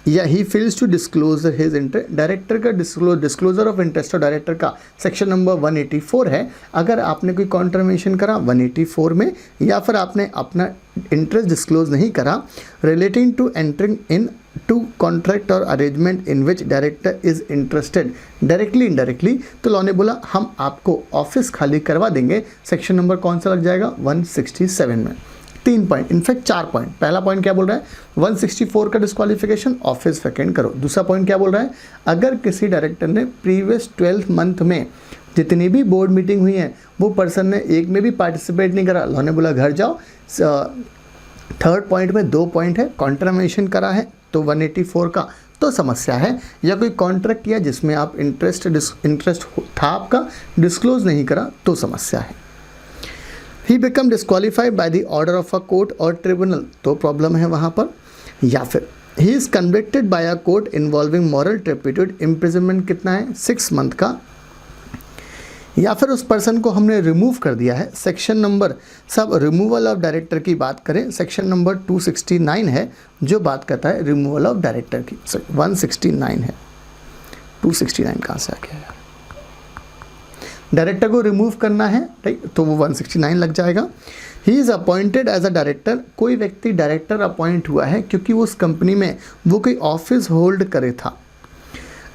या he fails to disclose his interest. Director का डिस्क्लोजर ऑफ इंटरेस्ट और डायरेक्टर का सेक्शन नंबर 184 है। अगर आपने कोई कॉन्ट्रावेंशन करा 184 में या फिर आपने अपना इंटरेस्ट डिस्क्लोज नहीं करा relating to entering into contract और arrangement in which director is interested directly indirectly, तो लॉ ने बोला हम आपको ऑफिस खाली करवा देंगे। सेक्शन नंबर कौन सा लग जाएगा? 167 में। 3 पॉइंट, इनफैक्ट 4 पॉइंट। पहला पॉइंट क्या बोल रहा है? 164 का डिस्क्वालिफिकेशन, ऑफिस वैकेंट करो। दूसरा पॉइंट क्या बोल रहा है? अगर किसी डायरेक्टर ने प्रीवियस 12 मंथ में जितनी भी बोर्ड मीटिंग हुई है वो पर्सन ने एक में भी पार्टिसिपेट नहीं करा, लॉ ने बोला घर जाओ। थर्ड पॉइंट में 2 पॉइंट है, कॉन्ट्रावेंशन करा है तो 184 का तो समस्या है, या कोई कॉन्ट्रैक्ट किया जिसमें आप इंटरेस्ट था आपका, डिस्क्लोज नहीं करा तो समस्या है। He become disqualified by the order of a court और ट्रिब्यूनल, तो प्रॉब्लम है वहाँ पर। या फिर he is convicted by a court involving moral turpitude, imprisonment कितना है? 6 मंथ का। या फिर उस पर्सन को हमने रिमूव कर दिया है। सेक्शन नंबर सब रिमूवल ऑफ डायरेक्टर की बात करें, सेक्शन नंबर 269 है जो बात करता है रिमूवल ऑफ डायरेक्टर की। 169 है, 269 कहाँ से आ गया यार? डायरेक्टर को रिमूव करना है, राइट, तो वो 169 लग जाएगा। He is appointed as a director, कोई व्यक्ति डायरेक्टर अपॉइंट हुआ है क्योंकि उस कंपनी में वो कोई ऑफिस होल्ड करे था।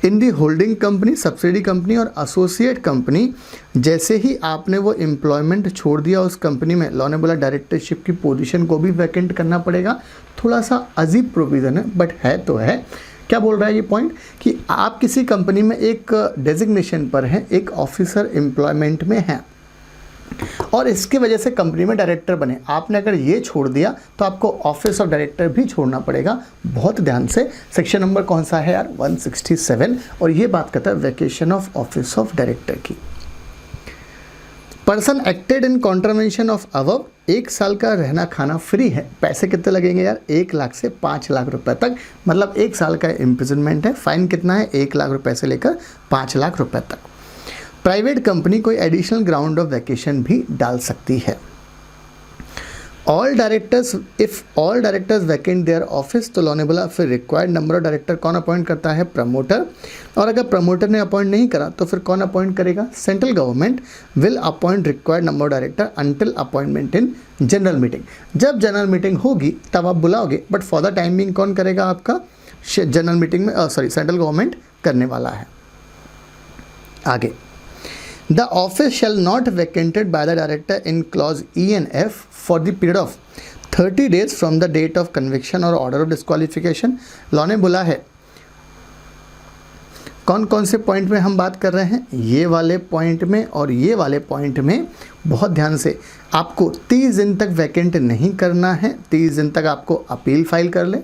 इन दी होल्डिंग कंपनी, सब्सिडी कंपनी और एसोसिएट कंपनी, जैसे ही आपने वो एम्प्लॉयमेंट छोड़ दिया उस कंपनी में, लॉ ने बोला डायरेक्टरशिप की पोजीशन को भी वैकेंट करना पड़ेगा। थोड़ा सा अजीब प्रोविज़न है बट है तो है। क्या बोल रहा है ये पॉइंट कि आप किसी कंपनी में एक डेजिग्नेशन पर हैं, एक ऑफिसर एम्प्लॉयमेंट में हैं और इसकी वजह से कंपनी में डायरेक्टर बने, आपने अगर ये छोड़ दिया तो आपको ऑफिस ऑफ डायरेक्टर भी छोड़ना पड़ेगा। बहुत ध्यान से, सेक्शन नंबर कौन सा है यार? 167, और ये बात करता है vacation of office of director की। Person acted in contravention of above, 1 साल का रहना खाना फ्री है। पैसे कितने लगेंगे यार? 1 लाख से 5 लाख रुपए तक, मतलब 1 साल का इम्प्रिजनमेंट है। फाइन कितना है? 1 लाख रुपए से लेकर 5 लाख रुपए तक। प्राइवेट कंपनी कोई एडिशनल ग्राउंड ऑफ वैकेशन भी डाल सकती है। All directors, if all directors vacant their office, तो लॉ ने बोला फिर रिक्वायर्ड नंबर ऑफ डायरेक्टर कौन अपॉइंट करता है? प्रमोटर। और अगर प्रमोटर ने अपॉइंट नहीं करा तो फिर कौन अपॉइंट करेगा? Central government will appoint required number of director until appointment in general meeting. जब जनरल मीटिंग होगी तब आप बुलाओगे, बट फॉर द टाइमिंग कौन करेगा? आपका जनरल मीटिंग में सेंट्रल गवर्नमेंट करने वाला है। आगे, The office shall not vacated by the director in clause E and F for the period of 30 days from the date of conviction or order of disqualification। Law ने बोला है कौन कौन से पॉइंट में हम बात कर रहे हैं? ये वाले पॉइंट में और ये वाले पॉइंट में। बहुत ध्यान से, आपको 30 दिन तक वैकेंट नहीं करना है। 30 दिन तक आपको अपील फाइल कर ले,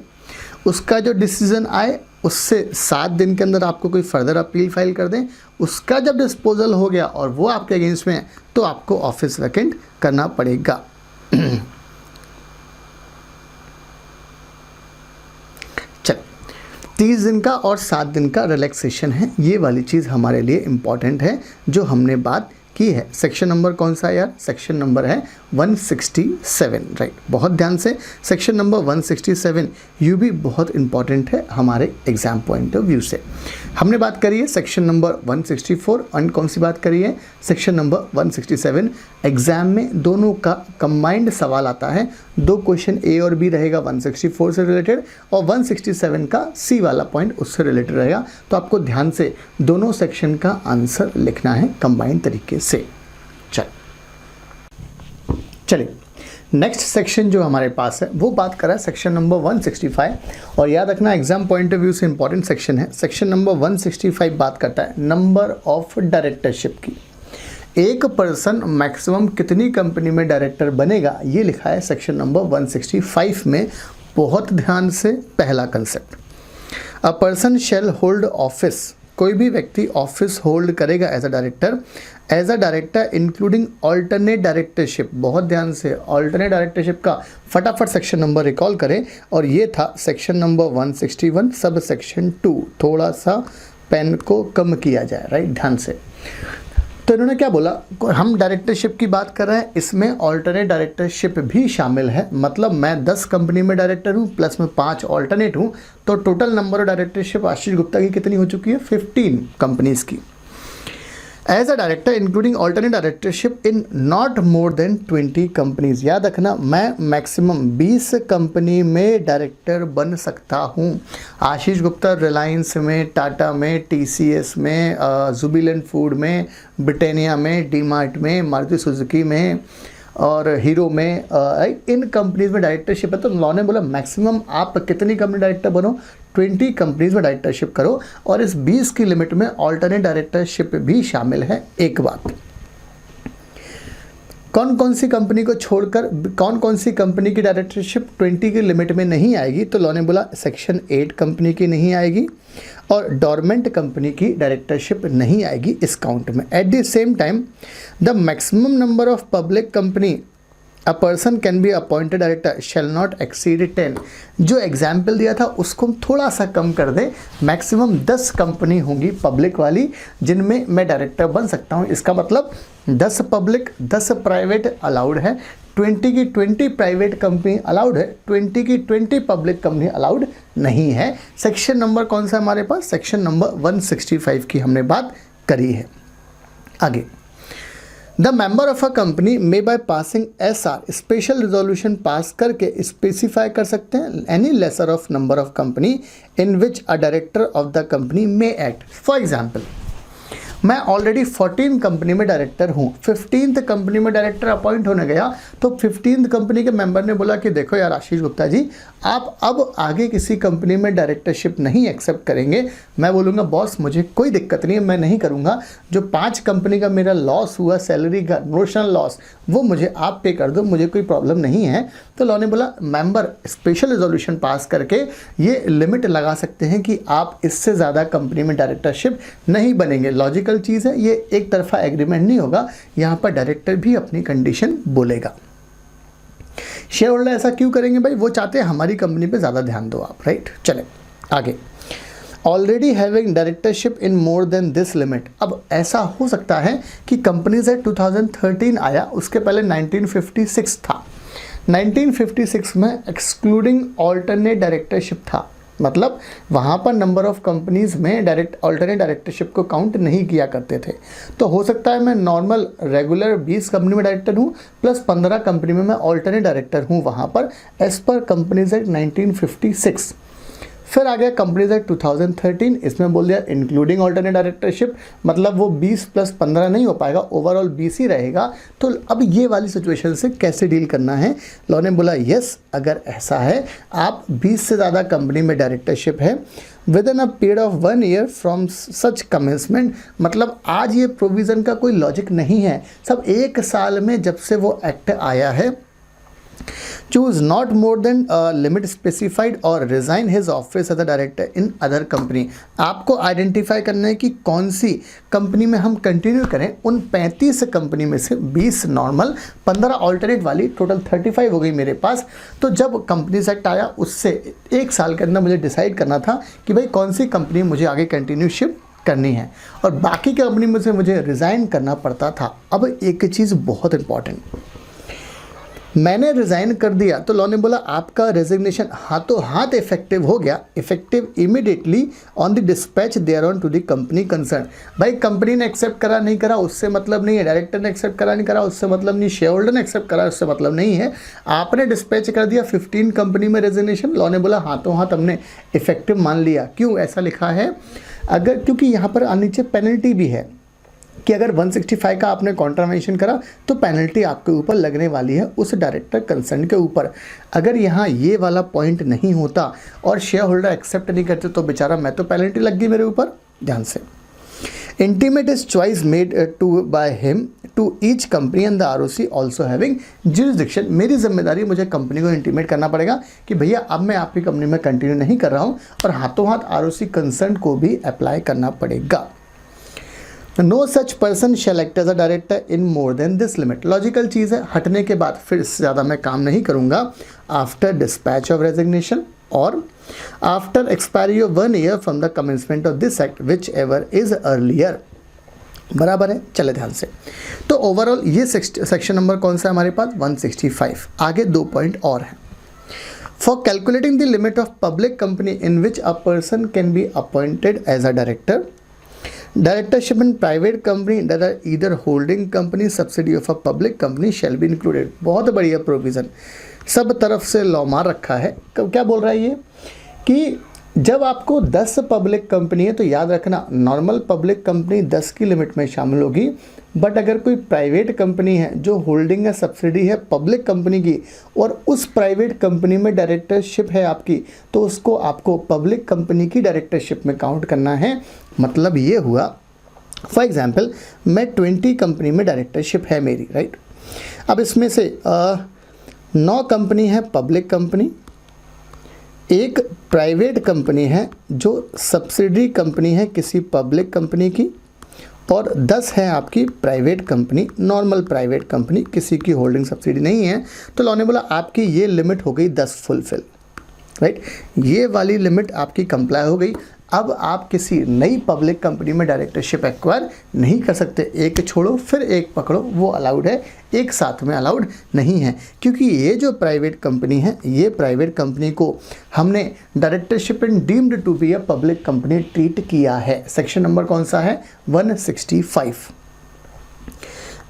उसका जो डिसीजन आए उससे 7 दिन के अंदर आपको कोई फर्दर अपील फाइल कर दें। उसका जब डिस्पोजल हो गया और वो आपके अगेंस्ट में है तो आपको ऑफिस वैकेंट करना पड़ेगा। चल, 30 दिन का और 7 दिन का रिलैक्सेशन है, ये वाली चीज़ हमारे लिए इम्पॉर्टेंट है जो हमने बात की है। सेक्शन नंबर कौन सा है यार? सेक्शन नंबर है 167, राइट। बहुत ध्यान से, सेक्शन नंबर 167 यू भी बहुत इंपॉर्टेंट है हमारे एग्जाम पॉइंट ऑफ व्यू से। हमने बात करी है सेक्शन नंबर 164 और कौन सी बात करी है? Section number 167। एग्जाम में दोनों का कंबाइंड सवाल आता है, 2 क्वेश्चन ए और बी रहेगा 164 से रिलेटेड और 167 का सी वाला पॉइंट उससे रिलेटेड रहेगा। तो आपको ध्यान से दोनों सेक्शन का आंसर लिखना है कंबाइंड तरीके से। चलिए नेक्स्ट सेक्शन जो हमारे पास है वो बात कर रहा है सेक्शन नंबर 165, और याद रखना एग्जाम पॉइंट ऑफ व्यू से इंपॉर्टेंट सेक्शन है। सेक्शन नंबर 165 बात करता है नंबर ऑफ डायरेक्टरशिप की। एक पर्सन मैक्सिमम कितनी कंपनी में डायरेक्टर बनेगा, ये लिखा है सेक्शन नंबर 165 में। बहुत ध्यान से पहला concept, a person shall hold office, कोई भी व्यक्ति ऑफिस होल्ड करेगा as a director including alternate directorship. बहुत ध्यान से ऑल्टरनेट डायरेक्टरशिप का फटाफट सेक्शन नंबर रिकॉल करें, और ये था सेक्शन नंबर 161 सब सेक्शन 2। थोड़ा सा पेन को कम किया जाए, राइट, ध्यान से। तो इन्होंने क्या बोला, हम डायरेक्टरशिप की बात कर रहे हैं, इसमें ऑल्टरनेट डायरेक्टरशिप भी शामिल है। मतलब मैं 10 कंपनी में डायरेक्टर हूँ प्लस में 5 ऑल्टरनेट हूँ, तो total number of directorship Ashish Gupta की कितनी हो चुकी है, 15 कंपनीज की। As a director including alternate directorship in not more than 20 companies. याद रखना, मैं मैक्सिमम 20 कंपनी में डायरेक्टर बन सकता हूँ। आशीष गुप्ता रिलायंस में, टाटा में, TCS में, जुबिलेंट फूड में, ब्रिटानिया में, डीमार्ट में, मारुति सुजुकी में और हीरो में, इन कंपनीज में डायरेक्टरशिप है। तो लॉ ने बोला मैक्सिमम आप कितनी कंपनी डायरेक्टर बनो, 20 कंपनीज में डायरेक्टरशिप करो, और इस 20 की लिमिट में ऑल्टरनेट डायरेक्टरशिप भी शामिल है। एक बात, कौन कौन सी कंपनी को छोड़कर कौन कौन सी कंपनी की डायरेक्टरशिप 20 की लिमिट में नहीं आएगी, तो लॉ ने बोला सेक्शन 8 कंपनी की नहीं आएगी और डोरमेंट कंपनी की डायरेक्टरशिप नहीं आएगी इस काउंट में। At the same time the maximum number of public company a person can be appointed director shall not exceed 10। जो एग्जाम्पल दिया था उसको हम थोड़ा सा कम कर दें, मैक्सिमम 10 कंपनी होंगी पब्लिक वाली जिनमें मैं डायरेक्टर बन सकता हूं। इसका मतलब 10 पब्लिक 10 प्राइवेट अलाउड है, 20 की 20 प्राइवेट कंपनी अलाउड है, 20 की 20 पब्लिक कंपनी अलाउड नहीं है। सेक्शन नंबर कौन सा हमारे पास, सेक्शन नंबर 165 की हमने बात करी है। आगे, the member of a company may by passing SR special resolution pass करके स्पेसिफाई कर सकते हैं any lesser of number of company in which a director of the company may act. For example, मैं ऑलरेडी 14 कंपनी में director हूँ, 15th company में director appoint होने गया, तो 15th कंपनी के मेंबर ने बोला कि देखो यार आशीष गुप्ता जी, आप अब आगे किसी कंपनी में डायरेक्टरशिप नहीं एक्सेप्ट करेंगे। मैं बोलूँगा बॉस मुझे कोई दिक्कत नहीं है, मैं नहीं करूँगा, जो 5 कंपनी का मेरा लॉस हुआ सैलरी का नोशनल लॉस वो मुझे आप पे कर दो, मुझे कोई प्रॉब्लम नहीं है। तो लॉ ने बोला मेंबर स्पेशल रिजोल्यूशन पास करके ये लिमिट लगा सकते हैं कि आप इससे ज़्यादा कंपनी में डायरेक्टरशिप नहीं बनेंगे। लॉजिकल चीज़ है, ये एक तरफा एग्रीमेंट नहीं होगा, यहाँ पर डायरेक्टर भी अपनी कंडीशन बोलेगा। शेयर होल्डर ऐसा क्यों करेंगे भाई, वो चाहते हैं हमारी कंपनी पे ज़्यादा ध्यान दो आप, राइट। चले आगे, already having directorship in more than this limit. अब ऐसा हो सकता है कि कंपनी से 2013 आया, उसके पहले 1956 था, 1956 में एक्सक्लूडिंग ऑल्टरनेट डायरेक्टरशिप था, मतलब वहाँ पर नंबर ऑफ कंपनीज़ में ऑल्टरनेट डायरेक्टरशिप को काउंट नहीं किया करते थे। तो हो सकता है मैं नॉर्मल रेगुलर 20 कंपनी में डायरेक्टर हूँ प्लस 15 कंपनी में मैं ऑल्टरनेट डायरेक्टर हूँ वहाँ पर एज पर कंपनीज एक्ट 1956। फिर आ गया कंपनीज एक्ट 2013, इसमें बोल दिया इंक्लूडिंग ऑल्टरनेट डायरेक्टरशिप, मतलब वो 20 + 15 नहीं हो पाएगा, ओवरऑल 20 ही रहेगा। तो अब ये वाली सिचुएशन से कैसे डील करना है, लॉ ने बोला यस, अगर ऐसा है आप 20 से ज़्यादा कंपनी में डायरेक्टरशिप है with in a period of 1 year from such commencement, मतलब आज ये प्रोविज़न का कोई लॉजिक नहीं है, सब 1 साल में जब से वो एक्ट आया है। choose not more than limit specified और resign his office as a director in other company। आपको आइडेंटिफाई करना है कि कौन सी कंपनी में हम कंटिन्यू करें। उन 35 कंपनी में से 20 नॉर्मल, 15 ऑल्टरनेट वाली, टोटल 35 हो गई मेरे पास। तो जब कंपनीज एक्ट आया उससे 1 साल के अंदर मुझे डिसाइड करना था कि भाई कौन सी कंपनी मुझे आगे कंटिन्यूशिप करनी है, और बाकी कंपनी में से मुझे रिज़ाइन करना पड़ता था। अब एक चीज़ बहुत इंपॉर्टेंट, मैंने रिज़ाइन कर दिया तो लॉ ने बोला आपका रेजिग्नेशन हाथों हाथ इफेक्टिव हो गया, effective immediately on the dispatch thereon to the company concern. भाई कंपनी ने एक्सेप्ट करा नहीं करा उससे मतलब नहीं है, डायरेक्टर ने एक्सेप्ट करा नहीं करा उससे मतलब नहीं, शेयर होल्डर ने एक्सेप्ट करा उससे मतलब नहीं है, आपने डिस्पैच कर दिया 15 कंपनी में रेजिग्नेशन। लॉ ने बोला हाथों हाथ हमने इफेक्टिव मान लिया। क्यों ऐसा लिखा है, अगर क्योंकि यहाँ पर नीचे पेनल्टी भी है, कि अगर 165 का आपने कॉन्ट्रावेंशन करा तो पेनल्टी आपके ऊपर लगने वाली है उस डायरेक्टर कंसर्न के ऊपर। अगर यहाँ ये वाला पॉइंट नहीं होता और शेयर होल्डर एक्सेप्ट नहीं करते तो बेचारा मैं तो पेनल्टी लग गई मेरे ऊपर। ध्यान से, intimate is choice made to by him to each company and the ROC also having jurisdiction. मेरी जिम्मेदारी, मुझे कंपनी को इंटीमेट करना पड़ेगा कि भैया अब मैं आपकी कंपनी में कंटिन्यू नहीं कर रहा हूँ, और हाथों हाथ आरओसी कंसर्न को भी अप्लाई करना पड़ेगा। No such person shall act as a director in more than this limit. Logical चीज़ है, हटने के बाद फिर इससे ज़्यादा मैं काम नहीं करूँगा। आफ्टर डिस्पैच ऑफ रेजिग्नेशन और after expiry of 1 year from the commencement of this act which ever is earlier. बराबर है, चले ध्यान से। तो ओवरऑल ये सेक्शन नंबर कौन सा है हमारे पास? 165। आगे 2 पॉइंट और हैं। For calculating the limit of public company in which a person can be appointed as a director, directorship in private company that are either holding company subsidiary of a public company shall be included। बहुत बढ़िया provision, सब तरफ से law मार रखा है। क्या बोल रहा है ये कि जब आपको 10 पब्लिक कंपनी है तो याद रखना नॉर्मल पब्लिक कंपनी 10 की लिमिट में शामिल होगी, बट अगर कोई प्राइवेट कंपनी है जो होल्डिंग है सब्सिडी है पब्लिक कंपनी की और उस प्राइवेट कंपनी में डायरेक्टरशिप है आपकी, तो उसको आपको पब्लिक कंपनी की डायरेक्टरशिप में काउंट करना है। मतलब ये हुआ, फॉर एग्जांपल मैं 20 कंपनी में डायरेक्टरशिप है मेरी, राइट। अब इसमें से 9 कंपनी है पब्लिक कंपनी, एक प्राइवेट कंपनी है जो सब्सिडरी कंपनी है किसी पब्लिक कंपनी की, और 10 है आपकी private company, normal private company, किसी की होल्डिंग सब्सिडी नहीं है। तो लॉ ने बोला आपकी ये लिमिट हो गई 10 फुलफिल, राइट। ये वाली लिमिट आपकी कंप्लाई हो गई। अब आप किसी नई पब्लिक कंपनी में डायरेक्टरशिप एक्वायर नहीं कर सकते। एक छोड़ो फिर एक पकड़ो, वो अलाउड है, एक साथ में अलाउड नहीं है, क्योंकि ये जो प्राइवेट कंपनी है, ये प्राइवेट कंपनी को हमने directorship in deemed to be a public company treat किया है। सेक्शन नंबर कौन सा है? 165।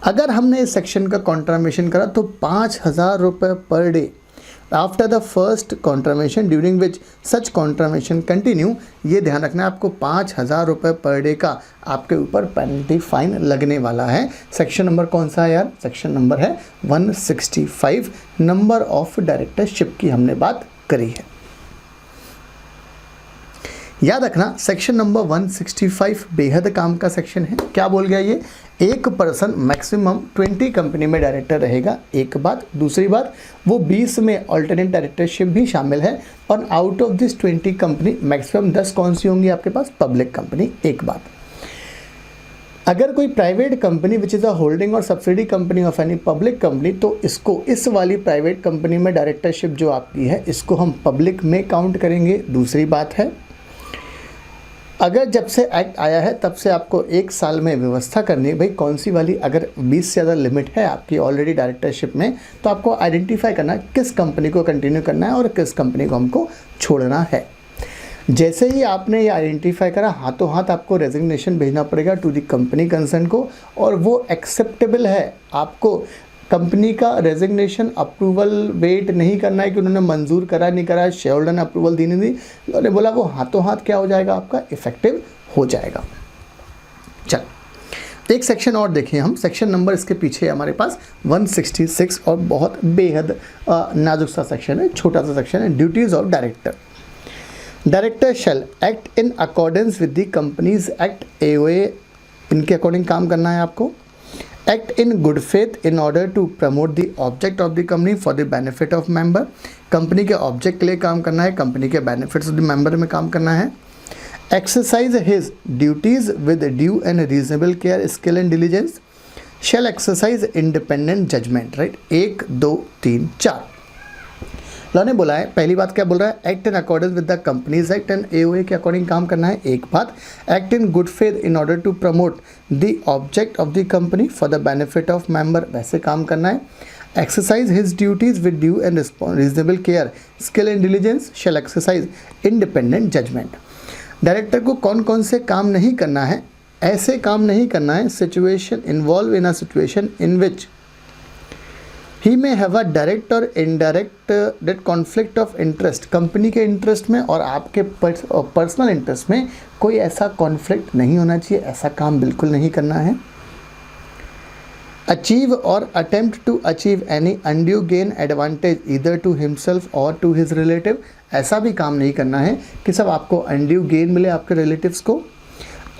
अगर हमने इस सेक्शन का कॉन्ट्रावेंशन करा तो 5,000 रुपये per day after the first contravention during which such contravention continue. ये ध्यान रखना है आपको 5,000 रुपये पर डे का आपके ऊपर पेनल्टी फाइन लगने वाला है। सेक्शन नंबर कौन सा है यार? सेक्शन नंबर है 165। नंबर ऑफ डायरेक्टरशिप की हमने बात करी है। याद रखना सेक्शन नंबर 165 बेहद काम का सेक्शन है। क्या बोल गया ये? एक पर्सन मैक्सिमम 20 कंपनी में डायरेक्टर रहेगा, एक बात। दूसरी बात, वो 20 में अल्टरनेट डायरेक्टरशिप भी शामिल है, और out of this 20 company maximum 10 कौन सी होंगी आपके पास? पब्लिक कंपनी, एक बात। अगर कोई private company which is a holding और subsidy company of any public company, तो इसको, इस वाली प्राइवेट कंपनी में डायरेक्टरशिप जो आपकी है, इसको हम पब्लिक में काउंट करेंगे। दूसरी बात है, अगर जब से एक्ट आया है तब से आपको 1 साल में व्यवस्था करनी है भाई कौन सी वाली, अगर 20 से ज़्यादा लिमिट है आपकी ऑलरेडी डायरेक्टरशिप में, तो आपको आइडेंटिफाई करना है किस कंपनी को कंटिन्यू करना है और किस कंपनी को हमको छोड़ना है। जैसे ही आपने ये आइडेंटिफाई करा, हाथों हाथ आपको रेजिग्नेशन भेजना पड़ेगा टू दी कंपनी कंसर्न को, और वो एक्सेप्टेबल है। आपको कंपनी का रेजिग्नेशन अप्रूवल वेट नहीं करना है कि उन्होंने मंजूर करा नहीं करा, शेयर होल्डर ने अप्रूवल दी नहीं दी, उन्होंने बोला वो हाथों हाथ क्या हो जाएगा आपका? इफेक्टिव हो जाएगा। चल एक सेक्शन और देखें हम। सेक्शन नंबर इसके पीछे हमारे पास 166 और बहुत बेहद नाजुक सा सेक्शन है, छोटा सा सेक्शन है। Duties of director. Director shall act in accordance with the companies act AOA, इनके अकॉर्डिंग काम करना है आपको। Act in good faith in order to promote the object of the company for the benefit of member. Company के object के लिए काम करना है, कंपनी के बेनिफिट्स ऑफ द मेंबर में काम करना है। Exercise his duties with due and reasonable care, skill and diligence. Shall exercise independent judgement, right. 1 2 3 4 law ने बोला है। पहली बात क्या बोल रहा है? Act in accordance with the companies act and AOA के अकॉर्डिंग काम करना है, एक बात। Act in good faith in order to promote the object of the company for the benefit of member, वैसे काम करना है। Exercise his duties with due and reasonable care, skill and diligence. Shall exercise independent judgement. Director को कौन कौन से काम नहीं करना है? ऐसे काम नहीं करना है, situation involve in a situation in which he may have a direct और indirect that conflict of interest. Company के इंटरेस्ट में और आपके पर्सनल इंटरेस्ट में कोई ऐसा कॉन्फ्लिक्ट नहीं होना चाहिए, ऐसा काम बिल्कुल नहीं करना है। अचीव और attempt to achieve any undue gain advantage either to himself और टू हिज रिलेटिव, ऐसा भी काम नहीं करना है कि सब आपको अनड्यू गेन मिले आपके रिलेटिव्स को।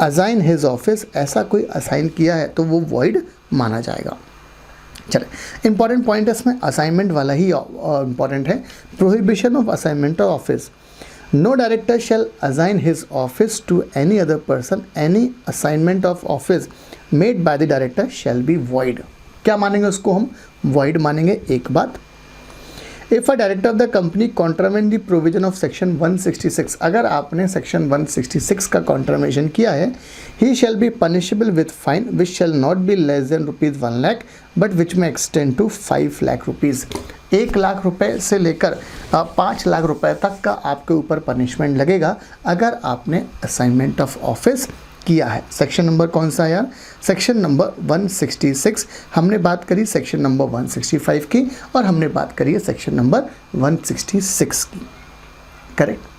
असाइन हिज ऑफिस, ऐसा कोई असाइन किया है तो वो वॉइड माना जाएगा। चले, इंपॉर्टेंट पॉइंट है इसमें असाइनमेंट वाला ही इंपॉर्टेंट है। Prohibition of assignment of office, no director shall assign his office to any other person, any assignment of office made by the director shall be void. क्या मानेंगे उसको हम? वॉइड मानेंगे। एक बात, if a director of the company contravent the provision of section 166, अगर आपने section 166 का कॉन्ट्रावेंशन किया है, he shall be punishable with fine which shall not be less than ₹1 lakh but which may extend to 5 lakh rupees. 1 lakh रुपए से लेकर 5 लाख रुपए तक का आपके ऊपर पनिशमेंट लगेगा अगर आपने असाइनमेंट ऑफ ऑफिस किया है। सेक्शन नंबर कौन सा है यार? Section number 166। हमने बात करी सेक्शन नंबर 165 की और हमने बात करी है सेक्शन नंबर 166 की। करेक्ट।